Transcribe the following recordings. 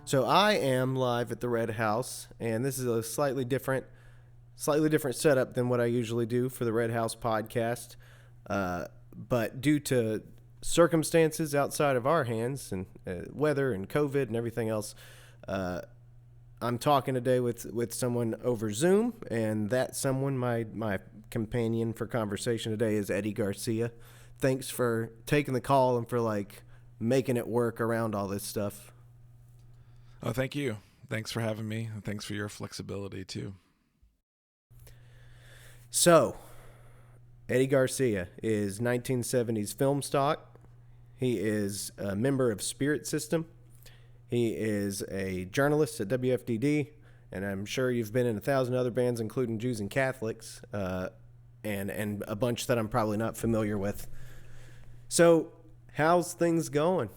So I am live at the Red House, and this is a slightly different setup than what I usually do for the Red House podcast. But due to circumstances outside of our hands and weather and COVID and everything else, I'm talking today with someone over Zoom, and that someone, my companion for conversation today, is Eddie Garcia. Thanks for taking the call and for making it work around all this stuff. Oh, thank you. Thanks for having me, and thanks for your flexibility too. So, Eddie Garcia is 1970s film stock. He is a member of Spirit System. He is a journalist at WFDD, and I'm sure you've been in 1,000 other bands, including Jews and Catholics, and a bunch that I'm probably not familiar with. So, how's things going?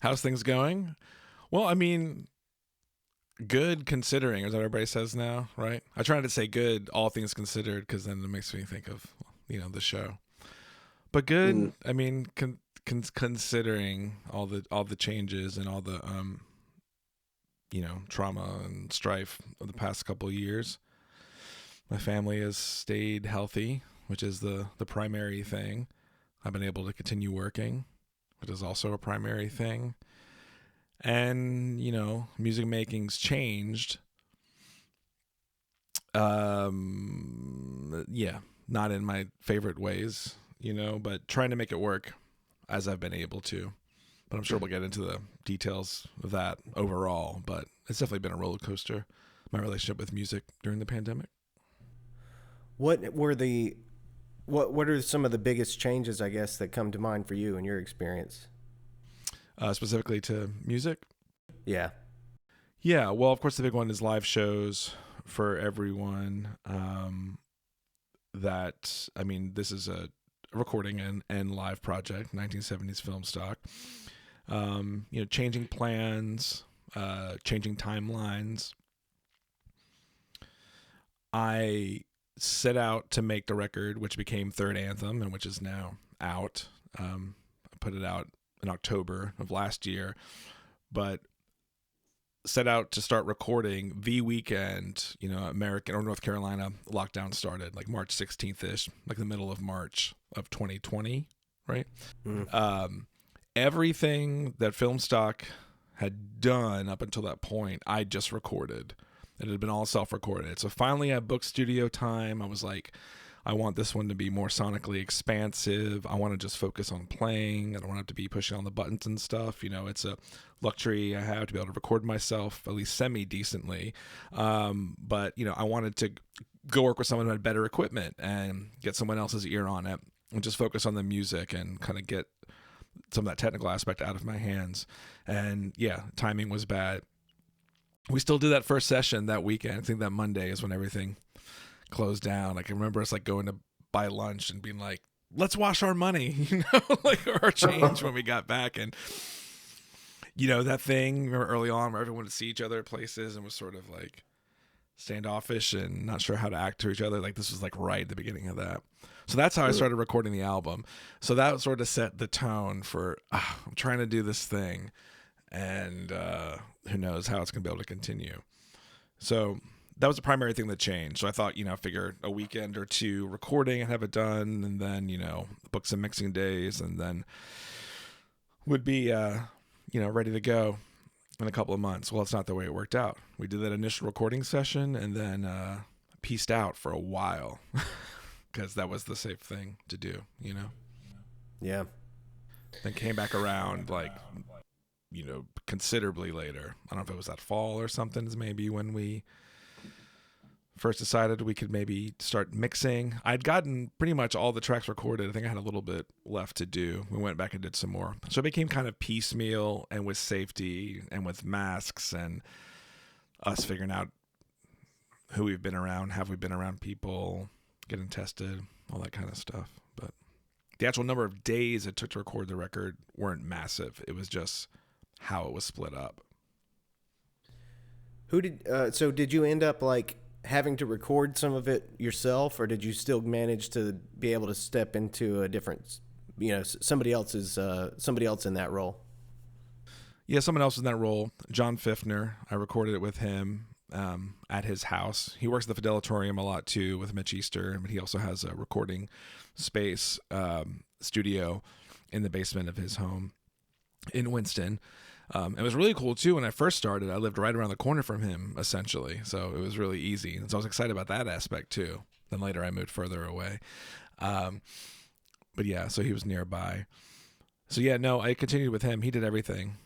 How's things going? Well, I mean, good considering, is what everybody says now, right? I try to say good, all things considered, because then it makes me think of, the show. But good, I mean, considering all the changes and all the, trauma and strife of the past couple of years. My family has stayed healthy, which is the primary thing. I've been able to continue working, which is also a primary thing. And, music making's changed. Not in my favorite ways, but trying to make it work as I've been able to. But I'm sure we'll get into the details of that overall, but it's definitely been a roller coaster, my relationship with music during the pandemic. What are some of the biggest changes, I guess, that come to mind for you in your experience? Specifically to music? Yeah. Yeah, well, of course, the big one is live shows for everyone. This is a recording and live project, 1970s film stock. Changing plans, changing timelines. I set out to make the record, which became Third Anthem, and which is now out. I put it out in October of last year, but set out to start recording the weekend, American or North Carolina lockdown started, like March 16th-ish, like the middle of March of 2020, right? Everything that film stock had done up until that point, I just recorded. It had been all self-recorded. So finally I booked studio time. I was like, I want this one to be more sonically expansive. I want to just focus on playing. I don't want to have to be pushing on the buttons and stuff. It's a luxury I have to be able to record myself at least semi-decently. But, I wanted to go work with someone who had better equipment and get someone else's ear on it and just focus on the music and kind of get some of that technical aspect out of my hands. And yeah, timing was bad. We still did that first session that weekend. I think that Monday is when everything closed down. I can remember us going to buy lunch and being like, let's wash our money, our change when we got back. And, that thing early on where everyone would see each other at places and was sort of like standoffish and not sure how to act to each other. Like this was right at the beginning of that. So that's how I started recording the album. So that sort of set the tone for, I'm trying to do this thing. And who knows how it's going to be able to continue. So that was the primary thing that changed. So I thought, figure a weekend or two recording and have it done, and then, book some mixing days, and then would be, ready to go in a couple of months. Well, it's not the way it worked out. We did that initial recording session and then pieced out for a while because that was the safe thing to do, Yeah. Then came back around considerably later. I don't know if it was that fall or something, is maybe when we first decided we could maybe start mixing. I'd gotten pretty much all the tracks recorded. I think I had a little bit left to do. We went back and did some more. So it became kind of piecemeal and with safety and with masks and us figuring out who we've been around, have we been around people, getting tested, all that kind of stuff. But the actual number of days it took to record the record weren't massive. It was just how it was split up. Did you end up having to record some of it yourself, or did you still manage to be able to step into a different, somebody else in that role? Yeah, someone else in that role, John Fiftner. I recorded it with him at his house. He works at the Fidelatorium a lot too with Mitch Easter, but he also has a recording space studio in the basement of his home in Winston. It was really cool too. When I first started, I lived right around the corner from him, essentially, so it was really easy. And so I was excited about that aspect too. Then later, I moved further away, but yeah, so he was nearby. So yeah, no, I continued with him. He did everything.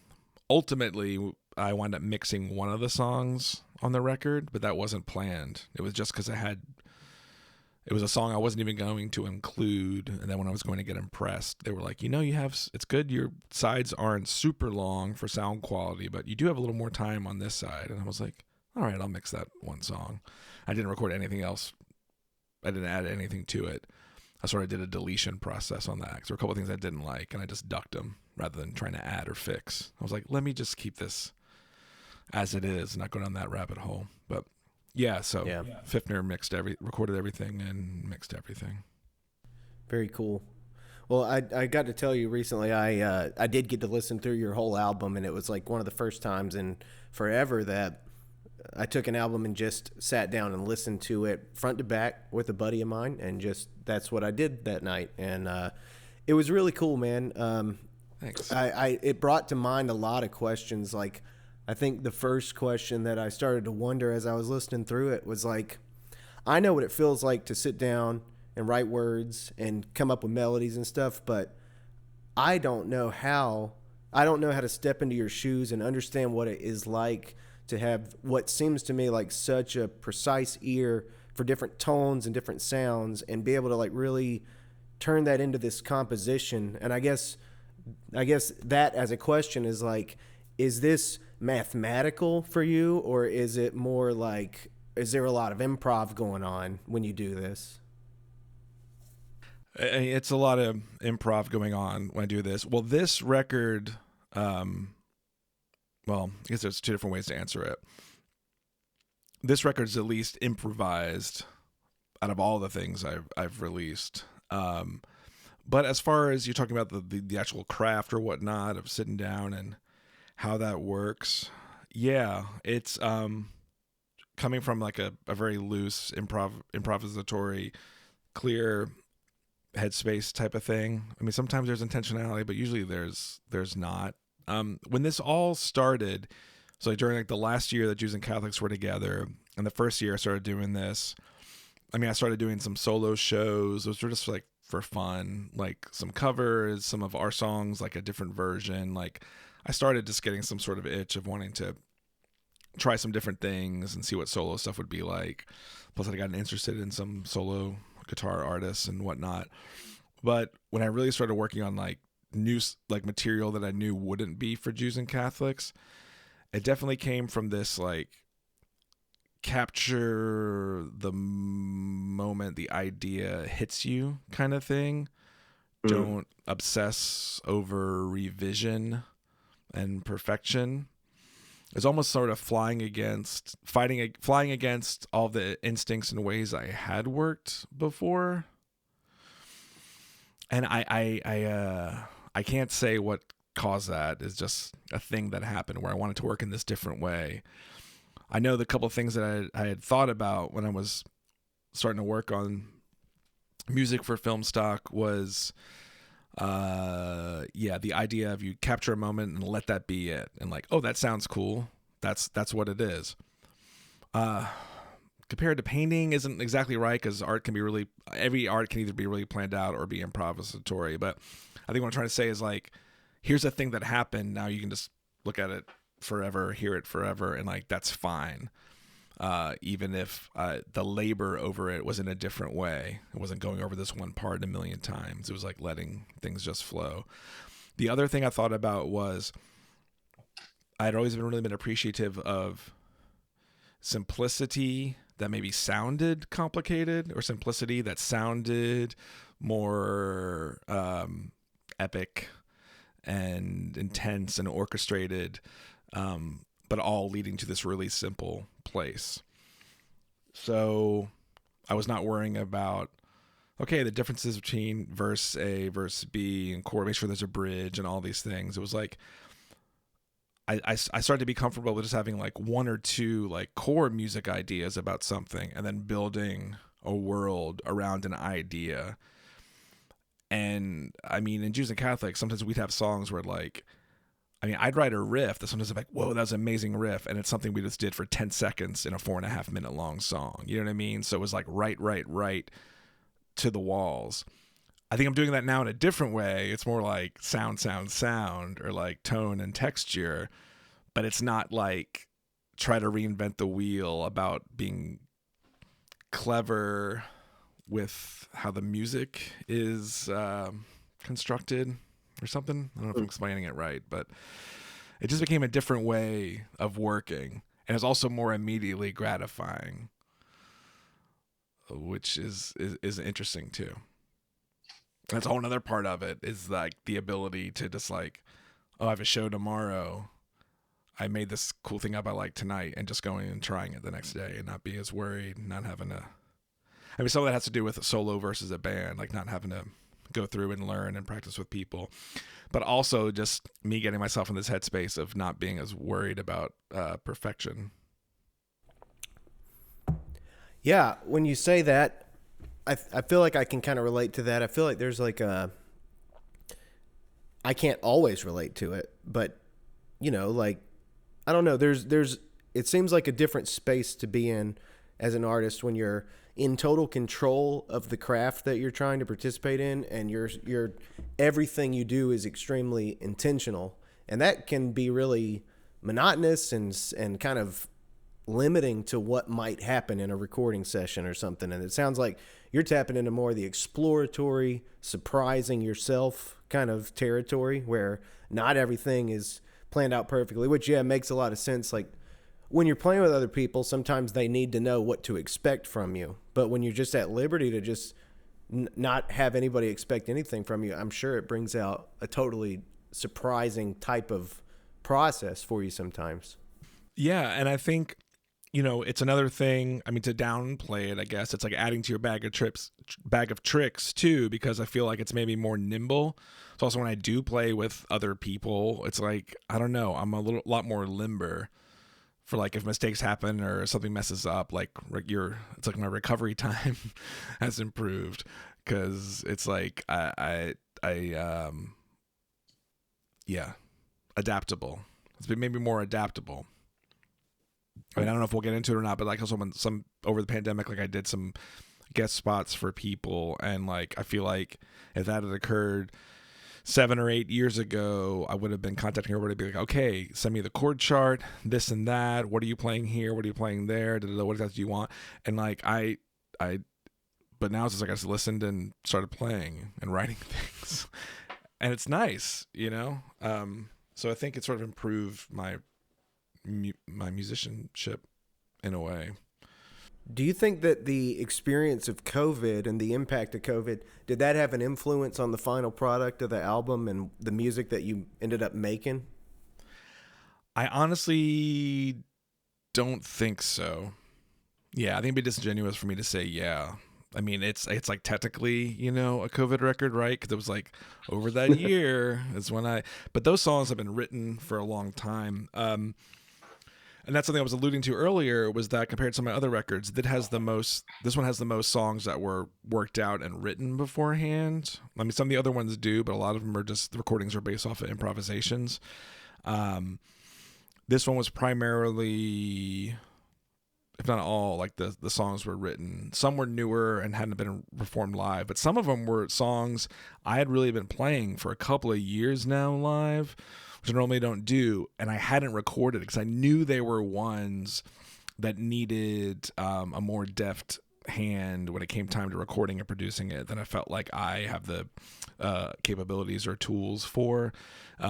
Ultimately, I wound up mixing one of the songs on the record, but that wasn't planned. It was just because it was a song I wasn't even going to include. And then when I was going to get impressed, they were like, it's good. Your sides aren't super long for sound quality, but you do have a little more time on this side. And I was like, all right, I'll mix that one song. I didn't record anything else. I didn't add anything to it. I sort of did a deletion process on that. There were a couple of things I didn't like, and I just ducked them rather than trying to add or fix. I was like, let me just keep this as it is, not go down that rabbit hole. But yeah, so Yeah. Fiftner recorded everything and mixed everything. Very cool. Well, I got to tell you recently, I did get to listen through your whole album, and it was like one of the first times in forever that I took an album and just sat down and listened to it front to back with a buddy of mine, and just that's what I did that night, and it was really cool, man. Thanks. It brought to mind a lot of questions. Like, I think the first question that I started to wonder as I was listening through it was like, I know what it feels like to sit down and write words and come up with melodies and stuff, but I don't know how to step into your shoes and understand what it is like to have what seems to me like such a precise ear for different tones and different sounds, and be able to like really turn that into this composition. And I guess that as a question is like, is this mathematical for you, or is it more like, is there a lot of improv going on when you do this? It's a lot of improv going on when I do this. Well, this record, well, I guess there's two different ways to answer it. This record is at least improvised out of all the things I've released. But as far as you're talking about the actual craft or whatnot of sitting down and how that works, yeah, it's coming from like a very loose improvisatory, clear headspace type of thing. I mean, sometimes there's intentionality, but usually there's not. When this all started, so like during like the last year that Jews and Catholics were together, and the first year I started doing this, I mean, I started doing some solo shows. Those were just like for fun, like some covers, some of our songs, like a different version. Like I started just getting some sort of itch of wanting to try some different things and see what solo stuff would be like. Plus I got interested in some solo guitar artists and whatnot. But when I really started working on like new like material that I knew wouldn't be for Jews and Catholics, it definitely came from this like capture the moment the idea hits you kind of thing. Don't obsess over revision and perfection. It's almost sort of flying against all the instincts and ways I had worked before. And I can't say what caused that. It's just a thing that happened where I wanted to work in this different way. I know the couple of things that I had thought about when I was starting to work on music for film stock was, the idea of you capture a moment and let that be it. And like, oh, that sounds cool. That's what it is. Compared to painting isn't exactly right, because every art can either be really planned out or be improvisatory. But I think what I'm trying to say is like, here's a thing that happened. Now you can just look at it forever, hear it forever, and like that's fine. Even if the labor over it was in a different way. It wasn't going over this one part a million times. It was like letting things just flow. The other thing I thought about was I'd always really been appreciative of simplicity that maybe sounded complicated, or simplicity that sounded more epic and intense and orchestrated, but all leading to this really simple place. So I was not worrying about, okay, the differences between verse A, verse B, and chord, make sure there's a bridge and all these things. It was like, I started to be comfortable with just having like one or two like core music ideas about something and then building a world around an idea. And I mean, in Jews and Catholics, sometimes we'd have songs where like, I mean, I'd write a riff that sometimes I'm like, whoa, that was an amazing riff. And it's something we just did for 10 seconds in a 4.5 minute long song. You know what I mean? So it was like right to the walls. I think I'm doing that now in a different way. It's more like sound, or like tone and texture, but it's not like try to reinvent the wheel about being clever with how the music is constructed or something. I don't know if I'm explaining it right, but it just became a different way of working, and it's also more immediately gratifying, which is interesting too. That's a whole other part of it, is like the ability to just like, oh, I have a show tomorrow. I made this cool thing up I like tonight, and just going and trying it the next day and not be as worried, not having to. I mean, some of that has to do with a solo versus a band, like not having to go through and learn and practice with people, but also just me getting myself in this headspace of not being as worried about perfection. Yeah, when you say that, I feel like I can kind of relate to that. I feel like there's like I can't always relate to it, but like, I don't know, there's it seems like a different space to be in as an artist when you're in total control of the craft that you're trying to participate in, and you're everything you do is extremely intentional, and that can be really monotonous and kind of limiting to what might happen in a recording session or something. And it sounds like you're tapping into more of the exploratory, surprising yourself kind of territory where not everything is planned out perfectly, which, yeah, makes a lot of sense. Like, when you're playing with other people, sometimes they need to know what to expect from you. But when you're just at liberty to just not have anybody expect anything from you, I'm sure it brings out a totally surprising type of process for you sometimes. Yeah, and I think, it's another thing. I mean, to downplay it, I guess it's like adding to your bag of tricks too, because I feel like it's maybe more nimble. So also when I do play with other people, it's like, I don't know, I'm a lot more limber for like if mistakes happen or something messes up. Like it's like my recovery time has improved, because it's like yeah, adaptable. It's been maybe more adaptable. I mean, I don't know if we'll get into it or not, but like also when over the pandemic, like I did some guest spots for people, and like I feel like if that had occurred 7 or 8 years ago, I would have been contacting everybody to be like, okay, send me the chord chart, this and that. What are you playing here? What are you playing there? What do you want? And like but now it's just like I just listened and started playing and writing things, and it's nice, So I think it sort of improved my musicianship in a way. Do you think that the experience of COVID and the impact of COVID, did that have an influence on the final product of the album and the music that you ended up making? I honestly don't think so. Yeah, I think it'd be disingenuous for me to say yeah. I mean, it's like technically, a COVID record, right? Because it was like over that year is when but those songs have been written for a long time. And that's something I was alluding to earlier, was that compared to some of my other records, this one has the most songs that were worked out and written beforehand. I mean, some of the other ones do, but a lot of them are just, the recordings are based off of improvisations. This one was primarily, if not all, like the songs were written. Some were newer and hadn't been performed live, but some of them were songs I had really been playing for a couple of years now live, which I normally don't do, and I hadn't recorded because I knew they were ones that needed a more deft hand when it came time to recording and producing it than I felt like I have the capabilities or tools for,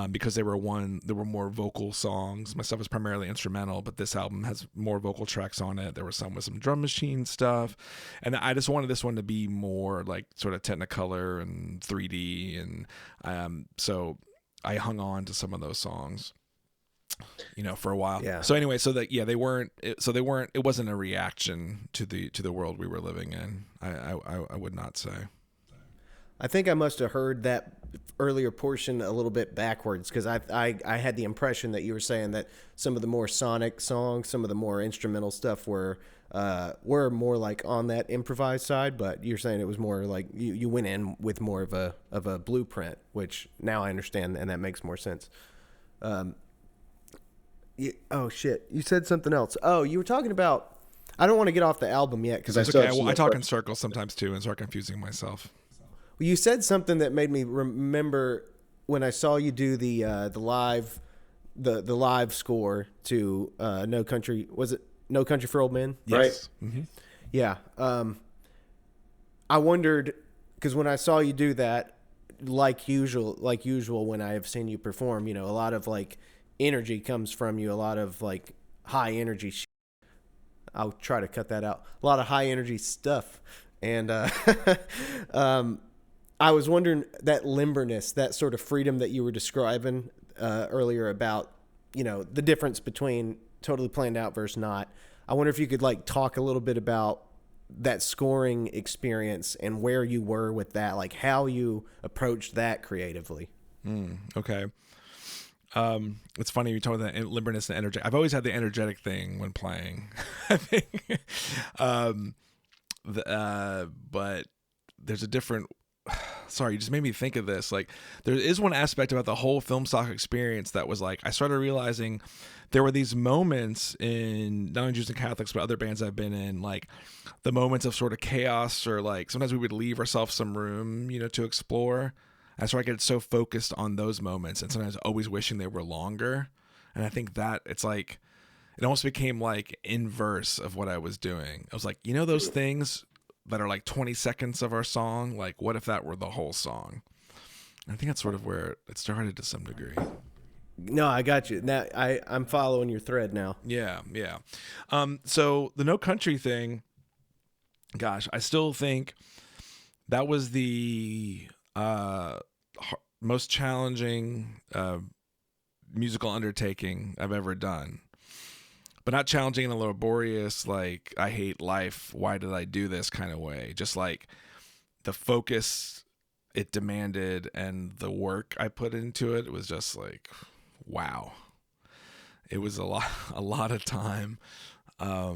because there were more vocal songs. My stuff is primarily instrumental, but this album has more vocal tracks on it. There were some with some drum machine stuff, and I just wanted this one to be more like sort of Technicolor and 3D, and so I hung on to some of those songs, for a while. Yeah. So anyway, it wasn't a reaction to the world we were living in. I would not say. I think I must have heard that earlier portion a little bit backwards because I had the impression that you were saying that some of the more sonic songs, some of the more instrumental stuff were more like on that improvised side, but you're saying it was more like you went in with more of a blueprint, which now I understand and that makes more sense. Um, oh shit, you said something else. Oh, you were talking about. I don't want to get off the album yet because I It's still okay. have some I more talk in questions. circles sometimes too and start confusing myself. Well, you said something that made me remember when I saw you do the live the live score to No Country, was it No Country for Old Men, right? Yes. Mm-hmm. Yeah. I wondered because when I saw you do that, like usual when I have seen you perform, you know, a lot of like energy comes from you, a lot of like high energy. I'll try to cut that out. A lot of high energy stuff, and um, I was wondering that limberness, that sort of freedom that you were describing earlier about, you know, the difference between totally planned out versus not. I wonder if you could like talk a little bit about that scoring experience and where you were with that, like how you approached that creatively. Okay. It's funny you talk about that limberness and energy. I've always had the energetic thing when playing. I think, but there's a different. Sorry, you just made me think of this. Like, there is one aspect about the whole film stock experience that was like I started realizing there were these moments in not only Jews and Catholics but other bands I've been in, like the moments of sort of chaos, or like sometimes we would leave ourselves some room, you know, to explore. And so I get so focused on those moments and sometimes always wishing they were longer. And I think that it's like it almost became like inverse of what I was doing. I was like, you know, those things that are like 20 seconds of our song, like what if that were the whole song? And I think that's sort of where it started to some degree. No, I got you. Now I'm following your thread now. Yeah. So the No Country thing, gosh, I still think that was the most challenging musical undertaking I've ever done. But not challenging in a laborious, like, I hate life, why did I do this kind of way. Just like the focus it demanded and the work I put into it was just like, wow. It was a lot of time, a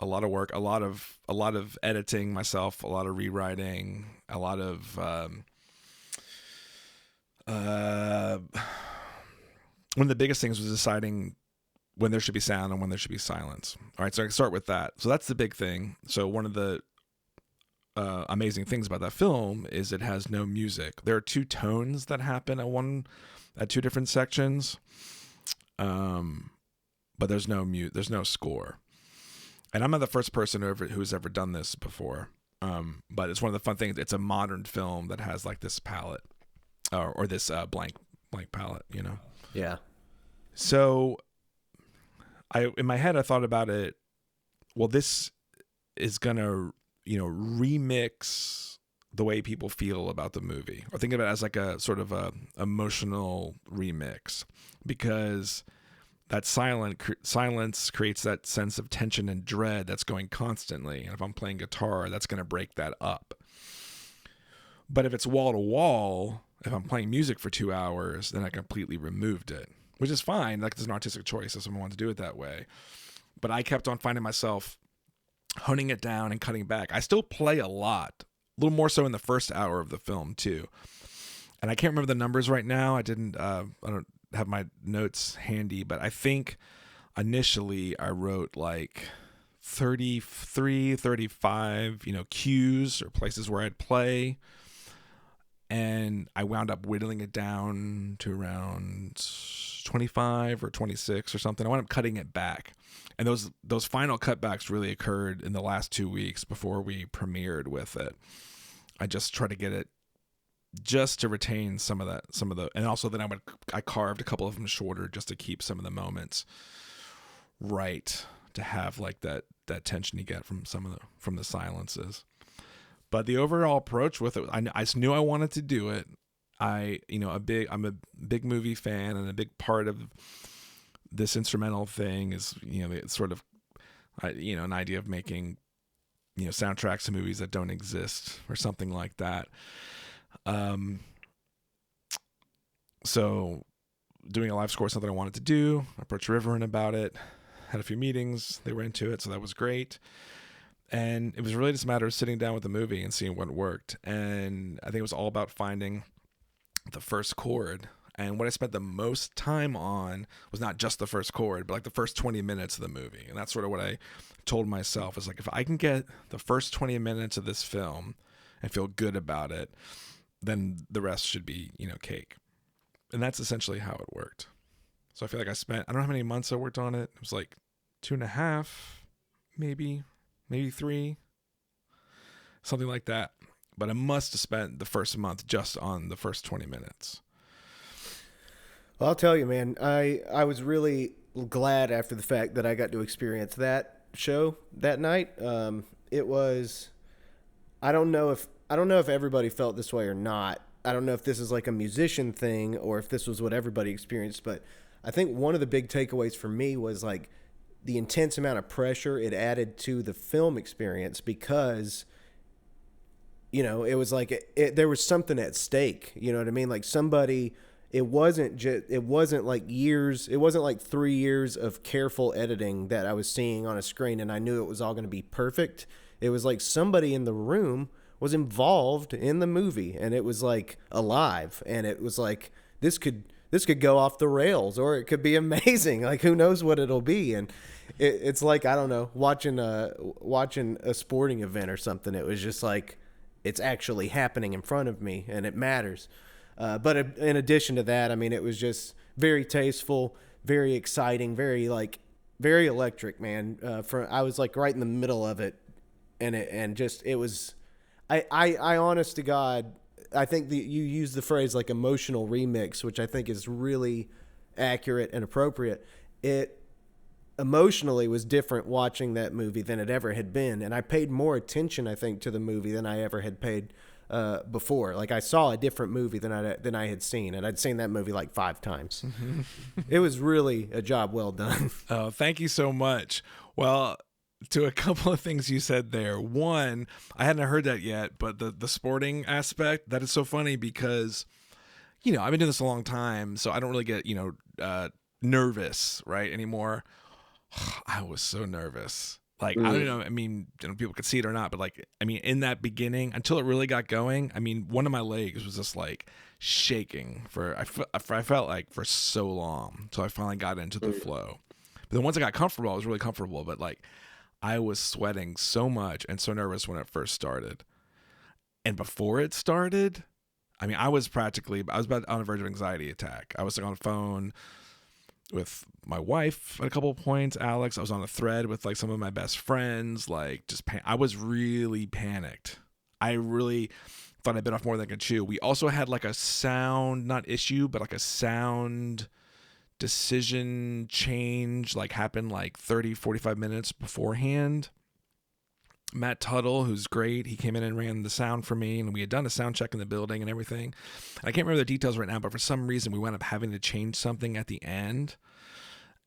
lot of work, a lot of editing myself, a lot of rewriting, a lot of one of the biggest things was deciding when there should be sound and when there should be silence. All right, so I can start with that. So that's the big thing. So one of the amazing things about that film is it has no music. There are two tones that happen at two different sections, but there's no score. And I'm not the first person who's ever done this before, but it's one of the fun things. It's a modern film that has like this palette or this blank palette, you know. Yeah. So in my head I thought about it, well, this is gonna, you know, remix the way people feel about the movie, or think of it as like a sort of a emotional remix, because that silence creates that sense of tension and dread that's going constantly, and if I'm playing guitar, that's going to break that up. But if it's wall to wall, if I'm playing music for 2 hours, then I completely removed it, which is fine. Like, there's an artistic choice if someone wants to do it that way. But I kept on finding myself honing it down and cutting back. I still play a lot, a little more so in the first hour of the film too. And I can't remember the numbers right now. I don't have my notes handy, but I think initially I wrote like 33, 35, you know, cues or places where I'd play. And I wound up whittling it down to around 25 or 26 or something. I wound up cutting it back. And those final cutbacks really occurred in the last 2 weeks before we premiered with it. I just tried to get it just to retain some of the, and also then I carved a couple of them shorter just to keep some of the moments right, to have like that tension you get from from the silences. But the overall approach with it, I knew I wanted to do it. I'm a big movie fan, and a big part of this instrumental thing is, you know, it's sort of, an idea of making, you know, soundtracks to movies that don't exist or something like that. So doing a live score is something I wanted to do. I approached Riverin about it, had a few meetings. They were into it, so that was great. And it was really just a matter of sitting down with the movie and seeing what worked. And I think it was all about finding the first chord. And what I spent the most time on was not just the first chord, but like the first 20 minutes of the movie. And that's sort of what I told myself is like, if I can get the first 20 minutes of this film and feel good about it, then the rest should be, cake. And that's essentially how it worked. So I feel like I don't know how many months I worked on it. It was like 2.5, maybe 3, something like that. But I must have spent the first month just on the first 20 minutes. Well, I'll tell you, man, I was really glad after the fact that I got to experience that show that night. It was, I don't know if everybody felt this way or not. I don't know if this is like a musician thing or if this was what everybody experienced, but I think one of the big takeaways for me was like the intense amount of pressure it added to the film experience because, it was like there was something at stake. You know what I mean? Like somebody, it wasn't like 3 years of careful editing that I was seeing on a screen and I knew it was all going to be perfect. It was like somebody in the room was involved in the movie and it was like alive and it was like this could go off the rails or it could be amazing. Like who knows what it'll be. And it's like, I don't know, watching a sporting event or something. It was just like, it's actually happening in front of me and it matters. But in addition to that, I mean, it was just very tasteful, very exciting, very electric, man. I was like right in the middle of it and it was, I honest to God, I think that you use the phrase like emotional remix, which I think is really accurate and appropriate. It emotionally was different watching that movie than it ever had been. And I paid more attention, I think, to the movie than I ever had paid before. Like I saw a different movie than I had seen. And I'd seen that movie like 5 times. It was really a job well done. Oh, thank you so much. Well, to a couple of things you said there. One, I hadn't heard that yet, but the sporting aspect, that is so funny because, I've been doing this a long time, so I don't really get, nervous, right, anymore. I was so nervous. Like, I don't know, I mean, people could see it or not, but like, I mean, in that beginning, until it really got going, I mean, one of my legs was just like shaking I felt like for so long. So I finally got into the flow. But then once I got comfortable, I was really comfortable, but like, I was sweating so much and so nervous when it first started. And before it started, I mean, I was about on the verge of anxiety attack. I was like on the phone with my wife at a couple of points, Alex. I was on a thread with like some of my best friends. Like I was really panicked. I really thought I bit off more than I could chew. We also had like a sound, not issue, but like a sound decision change like happened like 30-45 minutes beforehand. Matt Tuttle, who's great, he came in and ran the sound for me, and we had done a sound check in the building and everything. I can't remember the details right now, but for some reason we wound up having to change something at the end,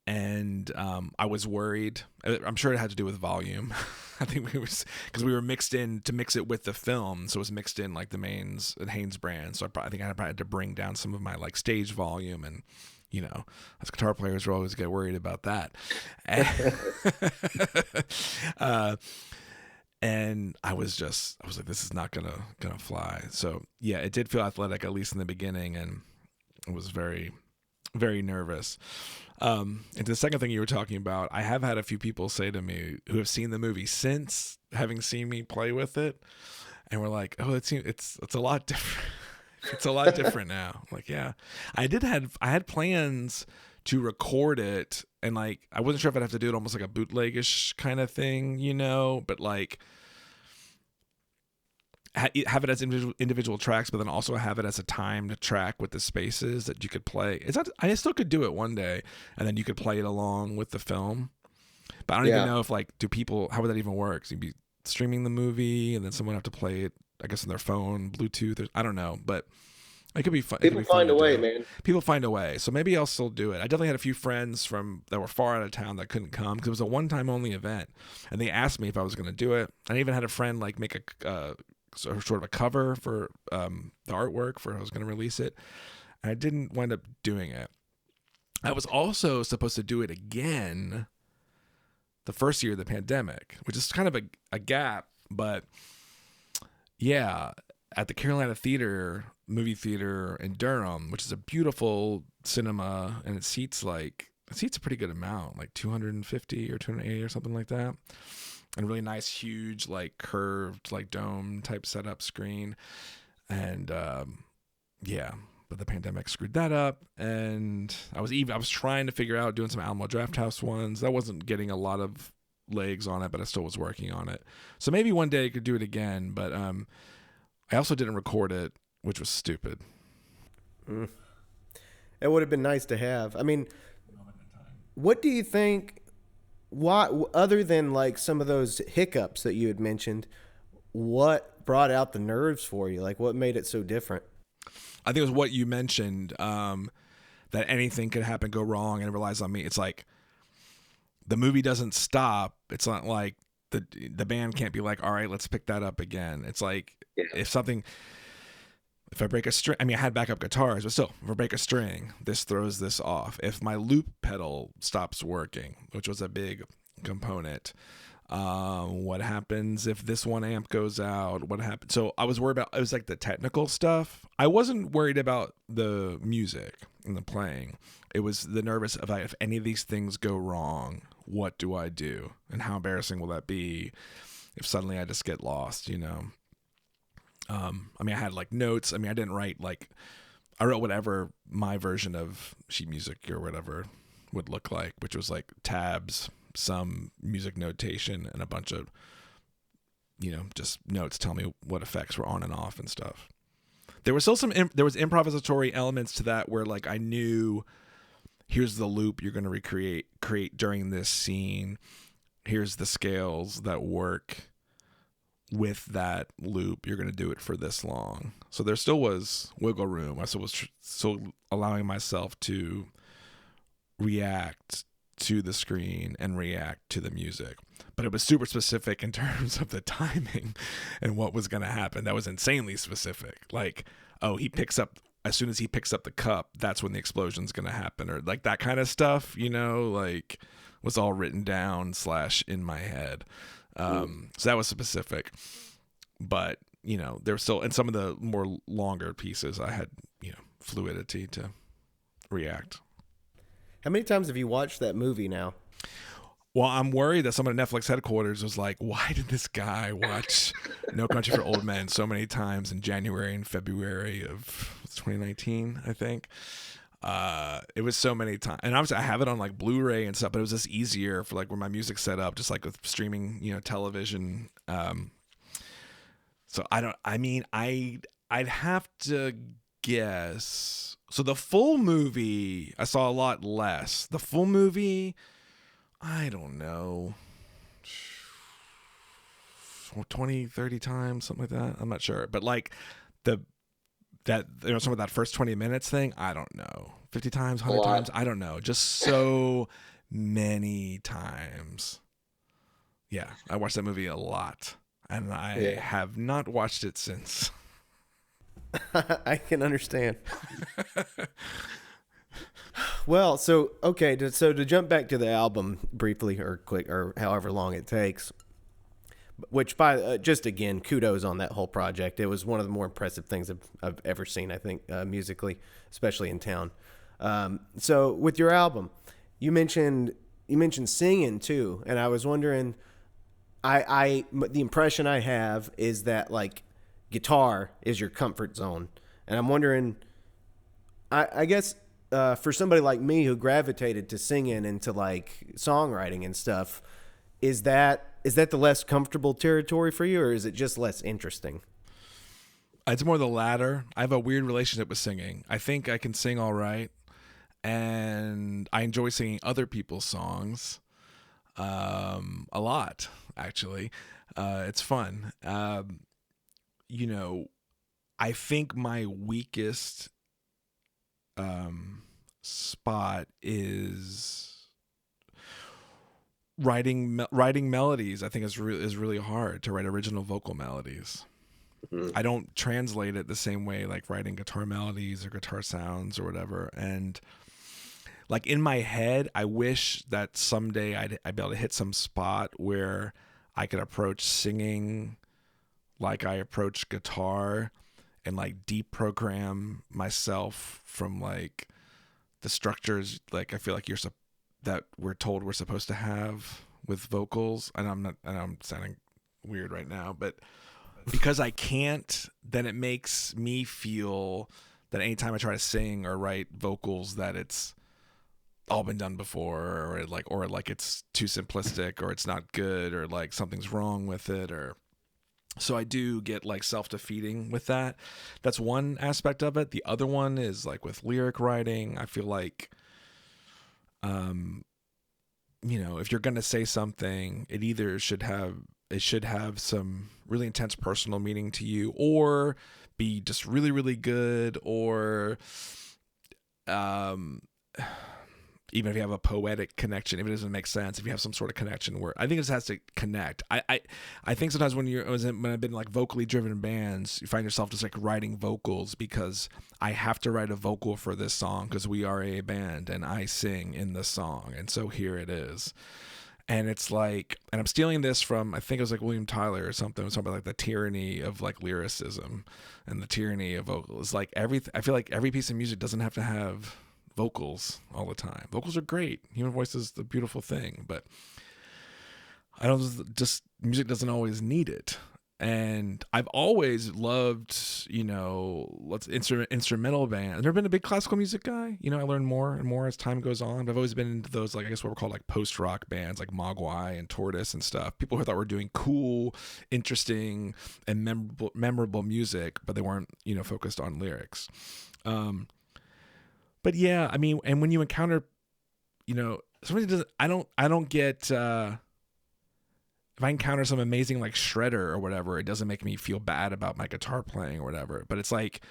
and I was worried. I'm sure it had to do with volume. I think because we were mixed in to mix it with the film, so it was mixed in like the Haynes brand. So I think I probably had to bring down some of my like stage volume and. As guitar players, we always get worried about that. And I was like, this is not gonna fly. So yeah, it did feel athletic, at least in the beginning, and I was very, very nervous. And the second thing you were talking about, I have had a few people say to me who have seen the movie since having seen me play with it, and we're like, oh, it's a lot different. It's a lot different now. Like, yeah, I had plans to record it, and like, I wasn't sure if I'd have to do it almost like a bootlegish kind of thing, but like have it as individual tracks, but then also have it as a timed track with the spaces that you could play. I still could do it one day, and then you could play it along with the film. But I don't even know if how would that even work? So you'd be streaming the movie, and then someone would have to play it, I guess, on their phone, Bluetooth. I don't know, but it could be fun. People find a way, man. People find a way. So maybe I'll still do it. I definitely had a few friends that were far out of town that couldn't come because it was a one-time only event, and they asked me if I was going to do it. I even had a friend like make a sort of a cover for the artwork for I was going to release it. and I didn't wind up doing it. I was also supposed to do it again the first year of the pandemic, which is kind of a gap, but yeah, at the Carolina Theater, movie theater in Durham, which is a beautiful cinema, and it seats a pretty good amount, like 250 or 280 or something like that. And a really nice, huge, like curved, like dome type setup screen. And yeah, but the pandemic screwed that up. And I was trying to figure out doing some Alamo Drafthouse ones. That wasn't getting a lot of legs on it, but I still was working on it. So maybe one day I could do it again. But I also didn't record it, which was stupid. It would have been nice to have. I mean, what do you think? Why, other than like some of those hiccups that you had mentioned, what brought out the nerves for you? Like, what made it so different? I think it was what you mentioned, that anything could happen, go wrong, and it relies on me. It's like the movie doesn't stop. It's not like the band can't be like, all right, let's pick that up again. It's like if I break a string, I mean, I had backup guitars, but still, if I break a string, this throws this off. If my loop pedal stops working, which was a big component, what happens if this one amp goes out? What happens? So I was worried about, it was like the technical stuff. I wasn't worried about the music and the playing. It was the nervous of like, if any of these things go wrong, what do I do? And how embarrassing will that be if suddenly I just get lost, you know? I mean, I had like notes. I mean, I didn't write I wrote whatever my version of sheet music or whatever would look like, which was like tabs, some music notation, and a bunch of, just notes tell me what effects were on and off and stuff. There was still there was improvisatory elements to that where like I knew, here's the loop you're going to create during this scene. Here's the scales that work with that loop. You're going to do it for this long. So there still was wiggle room. I still was still allowing myself to react to the screen and react to the music. But it was super specific in terms of the timing and what was going to happen. That was insanely specific. Like, oh, as soon as he picks up the cup, that's when the explosion's going to happen, or like that kind of stuff, like was all written down / in my head. So that was specific, but there was still, in some of the more longer pieces, I had, fluidity to react. How many times have you watched that movie now? Well, I'm worried that someone at Netflix headquarters was like, why did this guy watch No Country for Old Men so many times in January and February of 2019, I think. It was so many times, and obviously I have it on like Blu-ray and stuff, but it was just easier for like where my music's set up, just like with streaming, television. So I'd have to guess. So the full movie, I saw a lot less. The full movie, I don't know, 20, 30 times, something like that. I'm not sure, but like some of that first 20 minutes thing, I don't know, 50 times, 100 times, I don't know, just so many times. Yeah, I watched that movie a lot, and I have not watched it since. I can understand. Well, so to jump back to the album briefly or quick or however long it takes, which just again, kudos on that whole project. It was one of the more impressive things I've ever seen, I think, musically, especially in town. So with your album, you mentioned singing too, and I was wondering, the impression I have is that like guitar is your comfort zone, and I'm wondering, I guess for somebody like me who gravitated to singing and to like songwriting and stuff, is that the less comfortable territory for you, or is it just less interesting? It's more the latter. I have a weird relationship with singing. I think I can sing all right, and I enjoy singing other people's songs a lot, actually. It's fun. I think my weakest spot is writing melodies. I think is really hard to write original vocal melodies. I don't translate it the same way like writing guitar melodies or guitar sounds or whatever. And like in my head, I wish that someday I'd be able to hit some spot where I could approach singing like I approach guitar and like deprogram myself from like the structures like I feel like that we're told we're supposed to have with vocals. And I'm sounding weird right now, but because I can't, then it makes me feel that anytime I try to sing or write vocals that it's all been done before, or like it's too simplistic, or it's not good, or like something's wrong with it, or so I do get like self-defeating with that. That's one aspect of it. The other one is like with lyric writing. I feel like if you're going to say something, it should have some really intense personal meaning to you, or be just really, really good, or even if you have a poetic connection, if it doesn't make sense, if you have some sort of connection where I think it just has to connect. I think sometimes when I've been like vocally driven bands, you find yourself just like writing vocals because I have to write a vocal for this song because we are a band and I sing in the song. And so here it is. And it's like, and I'm stealing this from, I think it was like William Tyler or something. It was something about like the tyranny of like lyricism and the tyranny of vocals. Like I feel like every piece of music doesn't have to have vocals all the time. Vocals are great. Human voice is the beautiful thing, but music doesn't always need it. And I've always loved, instrumental bands. I've never been a big classical music guy. I learn more and more as time goes on. But I've always been into those, like, I guess what we're called like post-rock bands, like Mogwai and Tortoise and stuff. People who thought were doing cool, interesting, and memorable music, but they weren't, focused on lyrics. But yeah, I mean, and when you encounter, somebody doesn't, I don't get, if I encounter some amazing like shredder or whatever, it doesn't make me feel bad about my guitar playing or whatever. But it's like,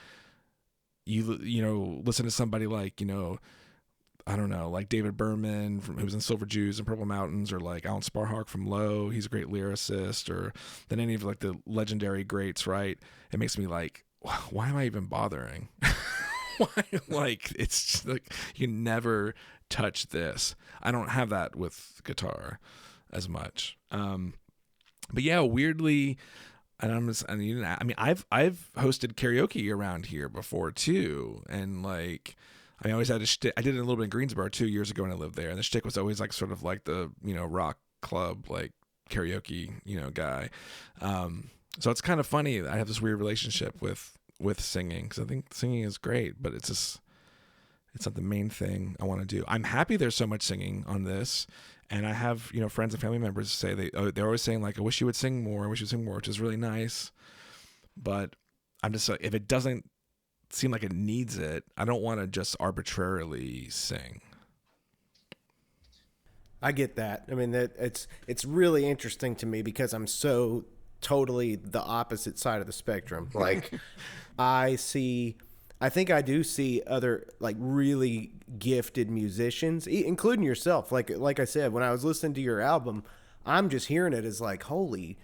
listen to somebody like, I don't know, like David Berman who was in Silver Jews and Purple Mountains, or like Alan Sparhawk from Low. He's a great lyricist, or then any of like the legendary greats, right? It makes me like, why am I even bothering? Like, it's just like, you never touch this. I don't have that with guitar as much. But yeah, weirdly, and I've hosted karaoke around here before too. And like, I always had a shtick. I did it a little bit in Greensboro 2 years ago when I lived there. And the shtick was always like sort of like the, rock club, like karaoke, guy. So it's kind of funny that I have this weird relationship with singing, because I think singing is great, but it's not the main thing I want to do. I'm happy there's so much singing on this, and I have friends and family members say they're always saying like, I wish you would sing more, which is really nice. But I'm just like, if it doesn't seem like it needs it, I don't want to just arbitrarily sing. I get that. I mean, that it's really interesting to me because I'm so totally the opposite side of the spectrum. Like, I think I do see other like really gifted musicians, including yourself. Like I said, when I was listening to your album, I'm just hearing it as like, holy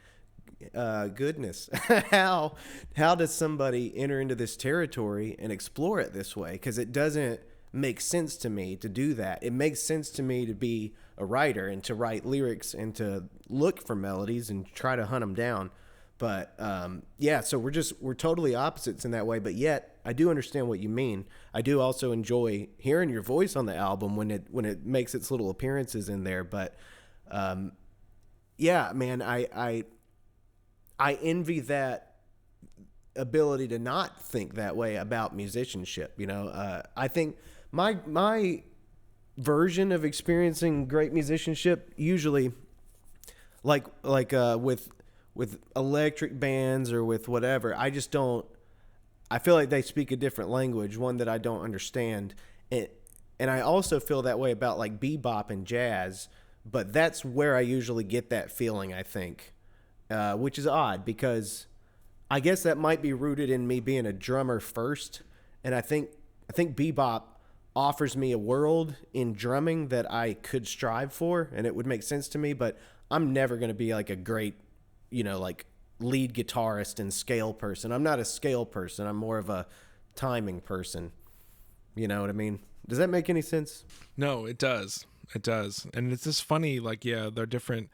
goodness, how does somebody enter into this territory and explore it this way? Because it doesn't make sense to me to do that. It makes sense to me to be a writer and to write lyrics and to look for melodies and try to hunt them down. But yeah, so we're totally opposites in that way. But yet, I do understand what you mean. I do also enjoy hearing your voice on the album when it makes its little appearances in there. But yeah, man, I envy that ability to not think that way about musicianship. I think my version of experiencing great musicianship usually, like with electric bands or with whatever, I feel like they speak a different language, one that I don't understand. And I also feel that way about like bebop and jazz, but that's where I usually get that feeling, I think, which is odd because I guess that might be rooted in me being a drummer first. And I think bebop offers me a world in drumming that I could strive for and it would make sense to me, but I'm never going to be like a great, like lead guitarist and scale person. I'm not a scale person. I'm more of a timing person. You know what I mean? Does that make any sense? No, it does. It does. And it's just funny, like, yeah, there are different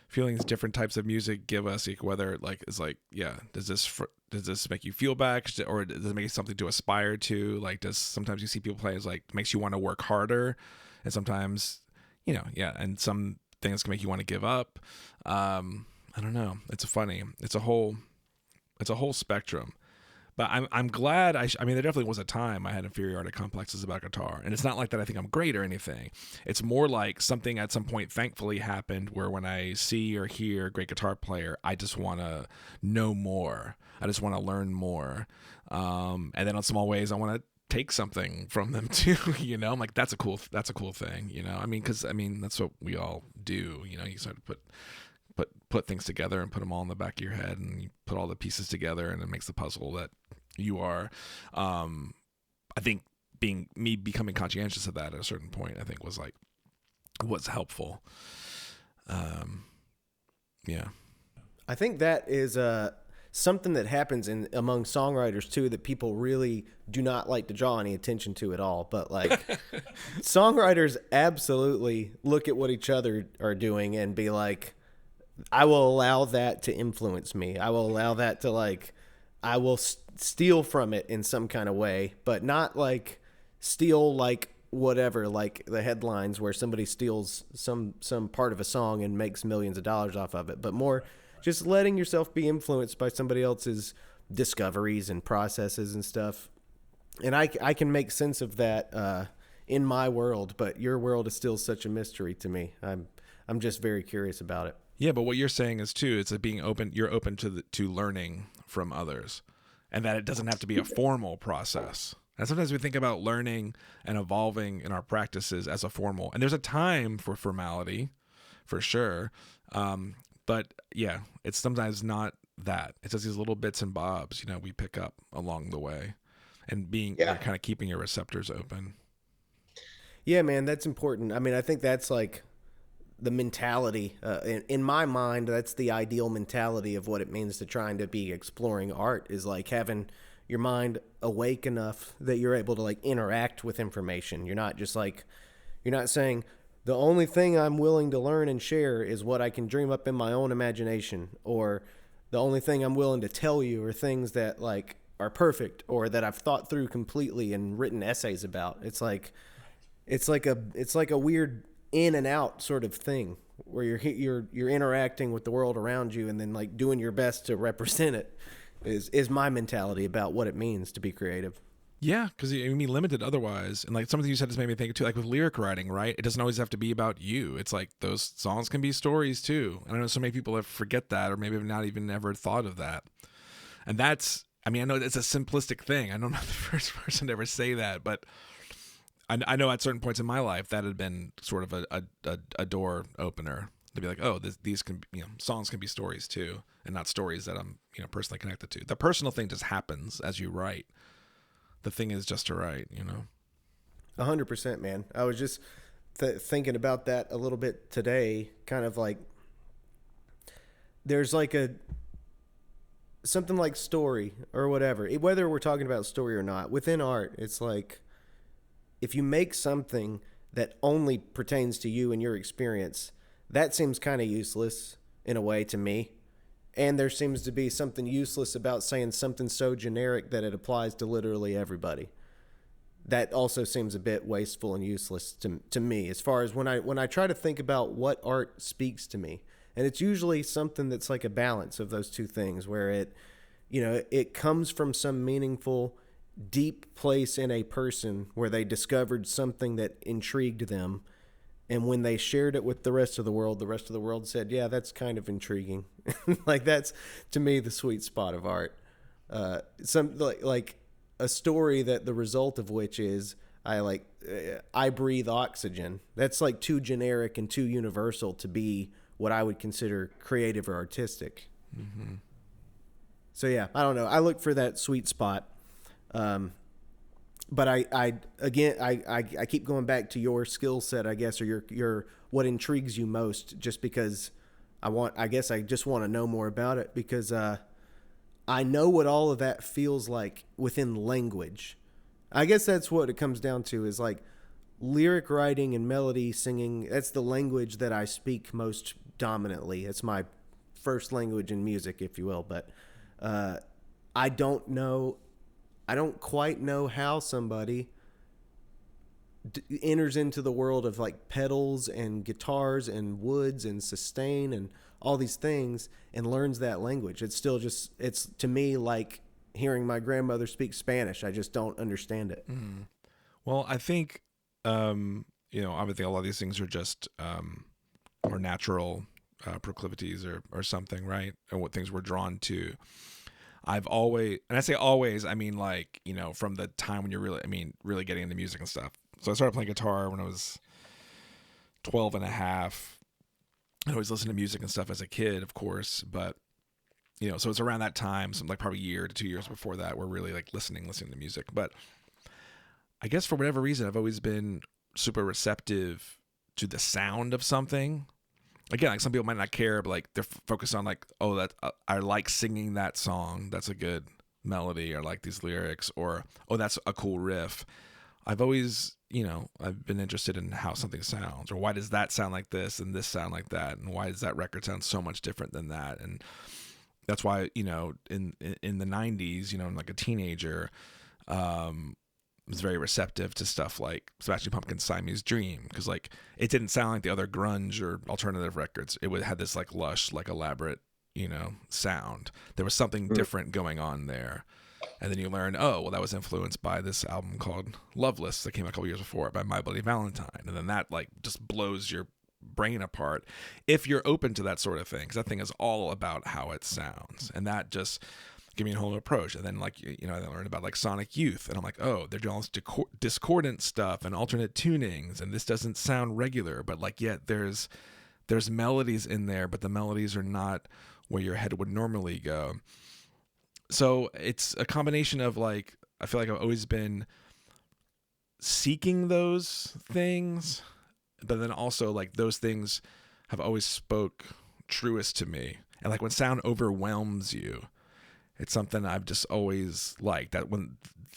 feelings, different types of music give us, like, whether like it's like, yeah, does this make you feel back, or does it make something to aspire to? Like, does sometimes you see people play as like makes you want to work harder, and sometimes, yeah, and some things can make you want to give up. I don't know. It's funny. It's a whole spectrum. But I'm glad. I mean, there definitely was a time I had inferiority complexes about guitar, and it's not like that I think I'm great or anything. It's more like something at some point thankfully happened where when I see or hear a great guitar player, I just want to know more. I just want to learn more, and then in small ways I want to take something from them too. I'm like, that's a cool thing. I mean, because that's what we all do. You sort of put things together and put them all in the back of your head, and you put all the pieces together, and it makes the puzzle that you are. I think becoming conscientious of that at a certain point, I think was helpful. Yeah. I think that is something that happens among songwriters too, that people really do not like to draw any attention to at all. But like songwriters absolutely look at what each other are doing and be like, I will allow that to influence me. I will allow that to I will steal from it in some kind of way, but not like steal like whatever, like the headlines where somebody steals some part of a song and makes millions of dollars off of it, but more just letting yourself be influenced by somebody else's discoveries and processes and stuff. And I can make sense of that in my world, but your world is still such a mystery to me. I'm just very curious about it. Yeah, but what you're saying is too, it's like being open. You're open to learning from others, and that it doesn't have to be a formal process. And sometimes we think about learning and evolving in our practices as a formal, and there's a time for formality, for sure. But yeah, it's sometimes not that. It's just these little bits and bobs, we pick up along the way, and kind of keeping your receptors open. Yeah, man, that's important. I mean, I think that's like the mentality in my mind. That's the ideal mentality of what it means to trying to be exploring art, is like having your mind awake enough that you're able to like interact with information. You're not just like, you're not saying the only thing I'm willing to learn and share is what I can dream up in my own imagination, or the only thing I'm willing to tell you are things that like are perfect or that I've thought through completely and written essays about. It's like a weird in and out sort of thing where you're interacting with the world around you and then like doing your best to represent it is my mentality about what it means to be creative. Yeah, because you mean limited otherwise. And like something you said just made me think too, like with lyric writing, right? It doesn't always have to be about you. It's like those songs can be stories too. And I know so many people forget that, or maybe have not even ever thought of that. And I know it's a simplistic thing. I'm not the first person to ever say that, but I know at certain points in my life that had been sort of a door opener to be like, oh, these can, songs can be stories too, and not stories that I'm, personally connected to. The personal thing just happens as you write. The thing is just to write, 100%, man. I was just thinking about that a little bit today, kind of like there's like something like story or whatever, whether we're talking about story or not, within art, it's like, if you make something that only pertains to you and your experience, that seems kind of useless in a way to me. And there seems to be something useless about saying something so generic that it applies to literally everybody. That also seems a bit wasteful and useless to me, as far as when I try to think about what art speaks to me. And it's usually something that's like a balance of those two things, where it comes from some meaningful, deep place in a person where they discovered something that intrigued them, and when they shared it with the rest of the world said, yeah, that's kind of intriguing. Like, that's to me the sweet spot of art. Some like a story that the result of which is I breathe oxygen. That's like too generic and too universal to be what I would consider creative or artistic. Mm-hmm. So yeah, I don't know, I look for that sweet spot. But I keep going back to your skill set, I guess, or your what intrigues you most, just because I guess I just want to know more about it because I know what all of that feels like within language. I guess that's what it comes down to is like lyric writing and melody singing. That's the language that I speak most dominantly. It's my first language in music, if you will. But I don't know, I don't quite know how somebody enters into the world of like pedals and guitars and woods and sustain and all these things and learns that language. It's still just, it's to me like hearing my grandmother speak Spanish. I just don't understand it. Mm. Well, I think, obviously a lot of these things are just or natural proclivities or something, right? And what things we're drawn to. I've always, and I say always, I mean like, from the time when you're really getting into music and stuff. So I started playing guitar when I was 12 and a half. I always listened to music and stuff as a kid, of course, but so it's around that time, some like probably a year to 2 years before that, we're really like listening to music. But I guess for whatever reason, I've always been super receptive to the sound of something. Again, like some people might not care, but like they're focused on like, oh, that I like singing that song. That's a good melody, or like these lyrics, or oh, that's a cool riff. I've always, I've been interested in how something sounds, or why does that sound like this and this sound like that, and why does that record sound so much different than that? And that's why, in the 90s, like a teenager, was very receptive to stuff like Smashing Pumpkins' Siamese Dream, because like it didn't sound like the other grunge or alternative records. It had this like lush, like elaborate, sound. There was something different going on there. And then you learn, oh, well, that was influenced by this album called Loveless that came out a couple years before by My Bloody Valentine. And then that like just blows your brain apart if you're open to that sort of thing, because that thing is all about how it sounds. And that just gave me a whole new approach. And then like, I learned about like Sonic Youth, and I'm like, oh, they're doing all this discordant stuff and alternate tunings, and this doesn't sound regular, but like yet there's melodies in there, but the melodies are not where your head would normally go. So it's a combination of like, I feel like I've always been seeking those things, but then also like those things have always spoke truest to me. And like when sound overwhelms you, it's something I've just always liked.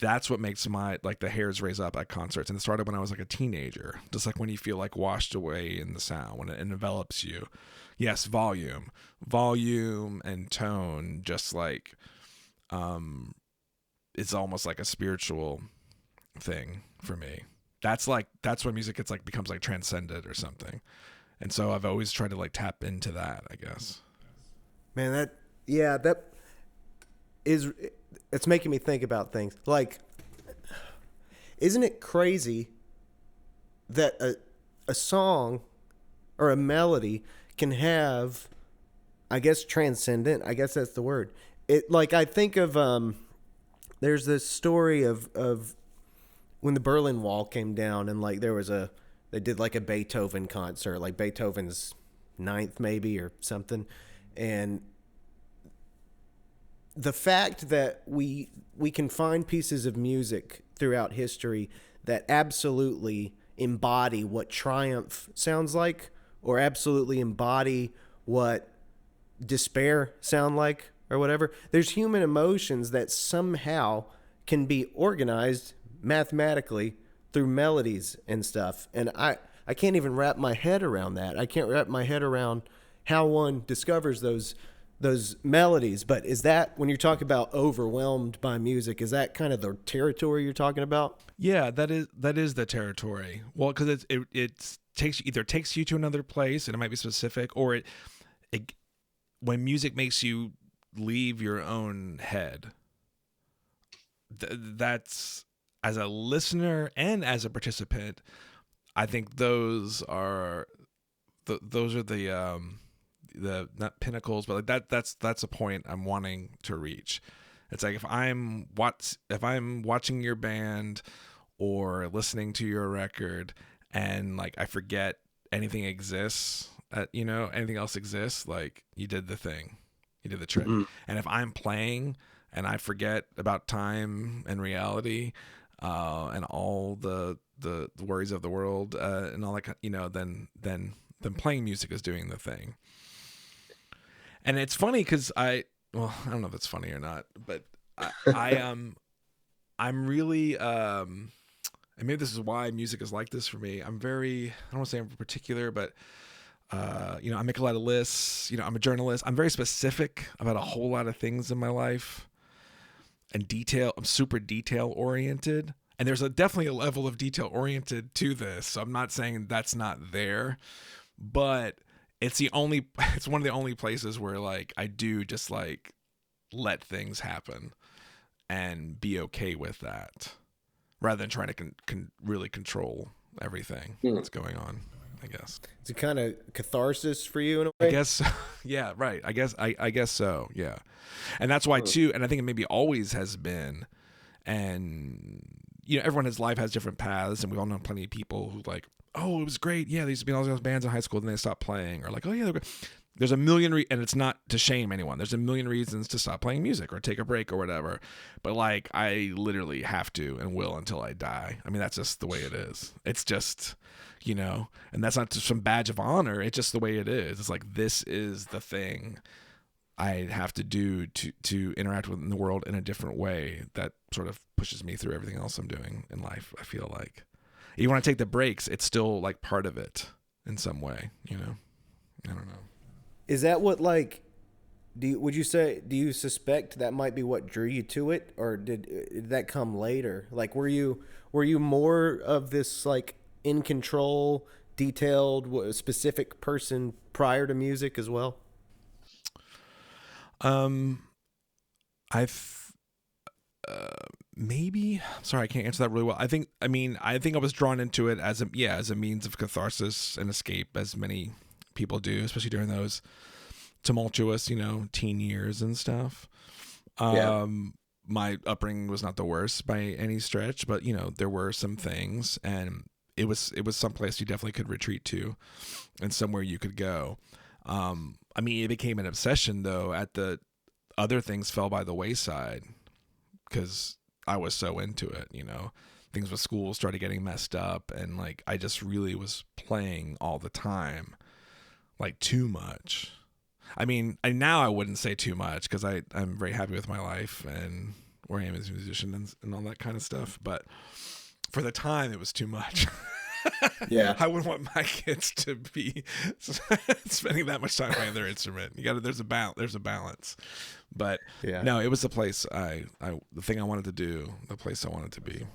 That's what makes my like the hairs raise up at concerts. And it started when I was like a teenager, just like when you feel like washed away in the sound, when it envelops you. Yes, volume and tone, just like it's almost like a spiritual thing for me. That's when music becomes like transcendent or something. And so I've always tried to like tap into that, I guess. Man, that is, it's making me think about things. Like, isn't it crazy that a song or a melody can have, I guess, transcendent, I guess that's the word. It, like, I think of there's this story of when the Berlin Wall came down, and like they did like a Beethoven concert, like Beethoven's ninth maybe or something, and the fact that we can find pieces of music throughout history that absolutely embody what triumph sounds like, or absolutely embody what despair sound like, or whatever. There's human emotions that somehow can be organized mathematically through melodies and stuff. And I can't even wrap my head around that. I can't wrap my head around how one discovers those melodies. But is that, when you're talking about overwhelmed by music, is that kind of the territory you're talking about? Yeah, that is the territory. Well, because it takes you to another place, and it might be specific, or it when music makes you leave your own head. That's, as a listener and as a participant, I think those are the not pinnacles, but like that's a point I'm wanting to reach. It's like if I'm watching your band or listening to your record, and like I forget anything exists, anything else exists, like you did the thing, you did the trick. Mm-hmm. And if I'm playing and I forget about time and reality, and all the worries of the world, and all that, then playing music is doing the thing. And it's funny because well, I don't know if it's funny or not, but I'm really, and maybe this is why music is like this for me. I'm very, I don't want to say I'm particular, but, I make a lot of lists. I'm a journalist. I'm very specific about a whole lot of things in my life, and I'm super detail oriented. And there's definitely a level of detail oriented to this. So I'm not saying that's not there, but it's one of the only places where like I do just like let things happen and be okay with that, rather than trying to really control everything that's going on, I guess. It's a kind of catharsis for you in a I way. guess, yeah, right. I guess so, yeah. And that's why too, and I think it maybe always has been, and everyone in his life has different paths, and we all know plenty of people who like, oh, it was great, yeah, there used to be all those bands in high school, then they stopped playing, or like, oh yeah, they're great. There's a million, and it's not to shame anyone. There's a million reasons to stop playing music or take a break or whatever. But like, I literally have to and will until I die. I mean, that's just the way it is. It's just, and that's not just some badge of honor. It's just the way it is. It's like, this is the thing I have to do to interact with the world in a different way that sort of pushes me through everything else I'm doing in life. I feel like even when I take the breaks, it's still like part of it in some way, I don't know. Is that what like? Do you suspect that might be what drew you to it, or did that come later? Like, were you more of this like in control, detailed, specific person prior to music as well? I've maybe, sorry, I can't answer that really well. I think I was drawn into it as a means of catharsis and escape, as many people do, especially during those tumultuous, teen years and stuff. My upbringing was not the worst by any stretch, but there were some things, and it was someplace you definitely could retreat to, and somewhere you could go. It became an obsession though. At the other things fell by the wayside because I was so into it. Things with school started getting messed up, and like I just really was playing all the time, like too much. Now I wouldn't say too much because I'm very happy with my life and where I am as a musician and all that kind of stuff. But for the time, it was too much. Yeah, I wouldn't want my kids to be spending that much time playing their instrument. There's a balance. But yeah. no, it was the place the thing I wanted to do, the place I wanted to be.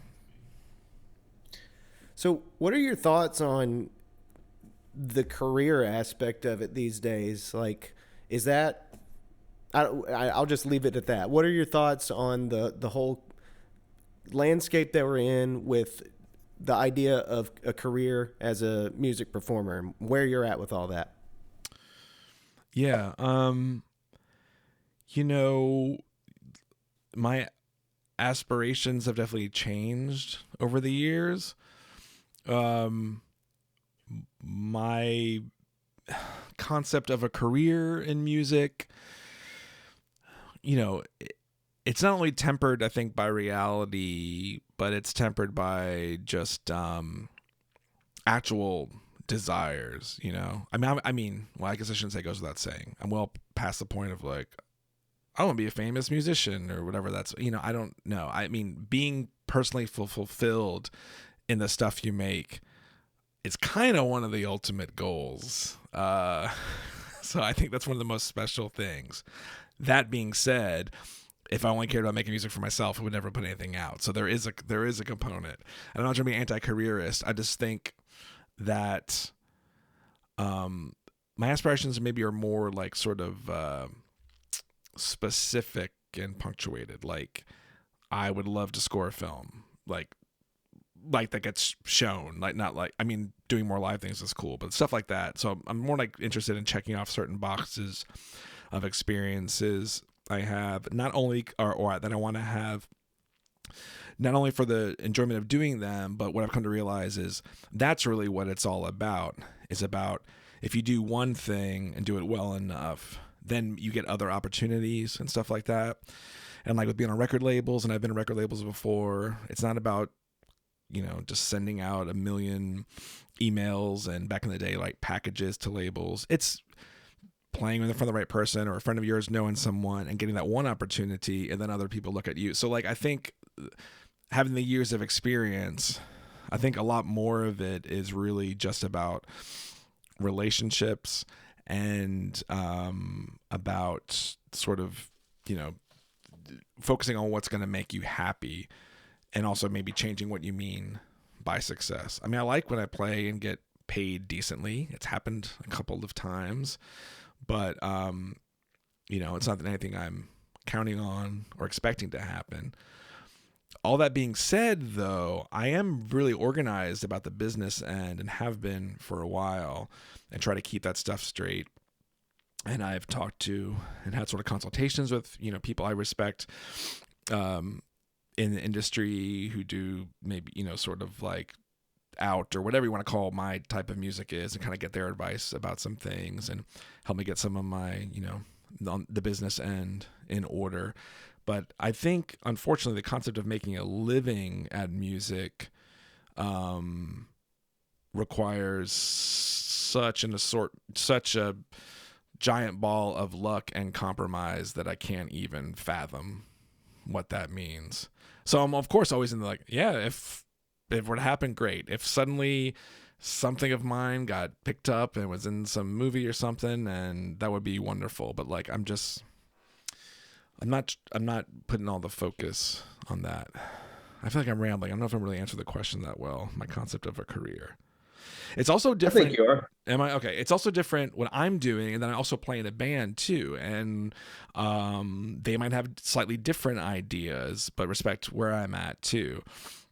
So, what are your thoughts on the career aspect of it these days? Like, is that? I'll just leave it at that. What are your thoughts on the whole landscape that we're in with the idea of a career as a music performer, and where you're at with all that? Yeah. My aspirations have definitely changed over the years. My concept of a career in music, it's not only tempered, I think, by reality, but it's tempered by just actual desires. Well, I guess I shouldn't say it goes without saying. I'm well past the point of like, I want to be a famous musician or whatever. That's, I don't know. Being personally fulfilled in the stuff you make is kind of one of the ultimate goals. So I think that's one of the most special things. That being said, if I only cared about making music for myself, I would never put anything out. So there is a component. And I'm not trying to be anti-careerist. I just think that my aspirations maybe are more like sort of specific and punctuated. Like, I would love to score a film, like that gets shown. Like, not like, doing more live things is cool, but stuff like that. So I'm more like interested in checking off certain boxes of experiences I have, not only or that I want to have, not only for the enjoyment of doing them, but what I've come to realize is that's really what it's all about. Is about, if you do one thing and do it well enough, then you get other opportunities and stuff like that. And like with being on record labels, and I've been on record labels before, it's not about, just sending out a million emails and back in the day, like packages to labels. It's playing in front of the right person, or a friend of yours knowing someone and getting that one opportunity, and then other people look at you. So like, I think having the years of experience, I think a lot more of it is really just about relationships and about sort of, you know, focusing on what's going to make you happy, and also maybe changing what you mean by success. I mean, I like when I play and get paid decently. It's happened a couple of times, but you know, it's not anything I'm counting on or expecting to happen. All that being said, though, I am really organized about the business end, and have been for a while, and try to keep that stuff straight. And I've talked to and had sort of consultations with, you know, people I respect in the industry who do maybe, you know, sort of like out or whatever you want to call my type of music is, and kind of get their advice about some things and help me get some of my, you know, the business end in order. But I think, unfortunately, the concept of making a living at music requires such a giant ball of luck and compromise that I can't even fathom what that means. So I'm, of course, always in the like, yeah, if it were to happen, great. If suddenly something of mine got picked up and was in some movie or something, and that would be wonderful. But like, I'm not putting all the focus on that. I feel like I'm rambling. I don't know if I'm really answering the question that well. My concept of a career. It's also different. I think you are. Am I okay? It's also different what I'm doing, and then I also play in a band too, and they might have slightly different ideas, but respect where I'm at too.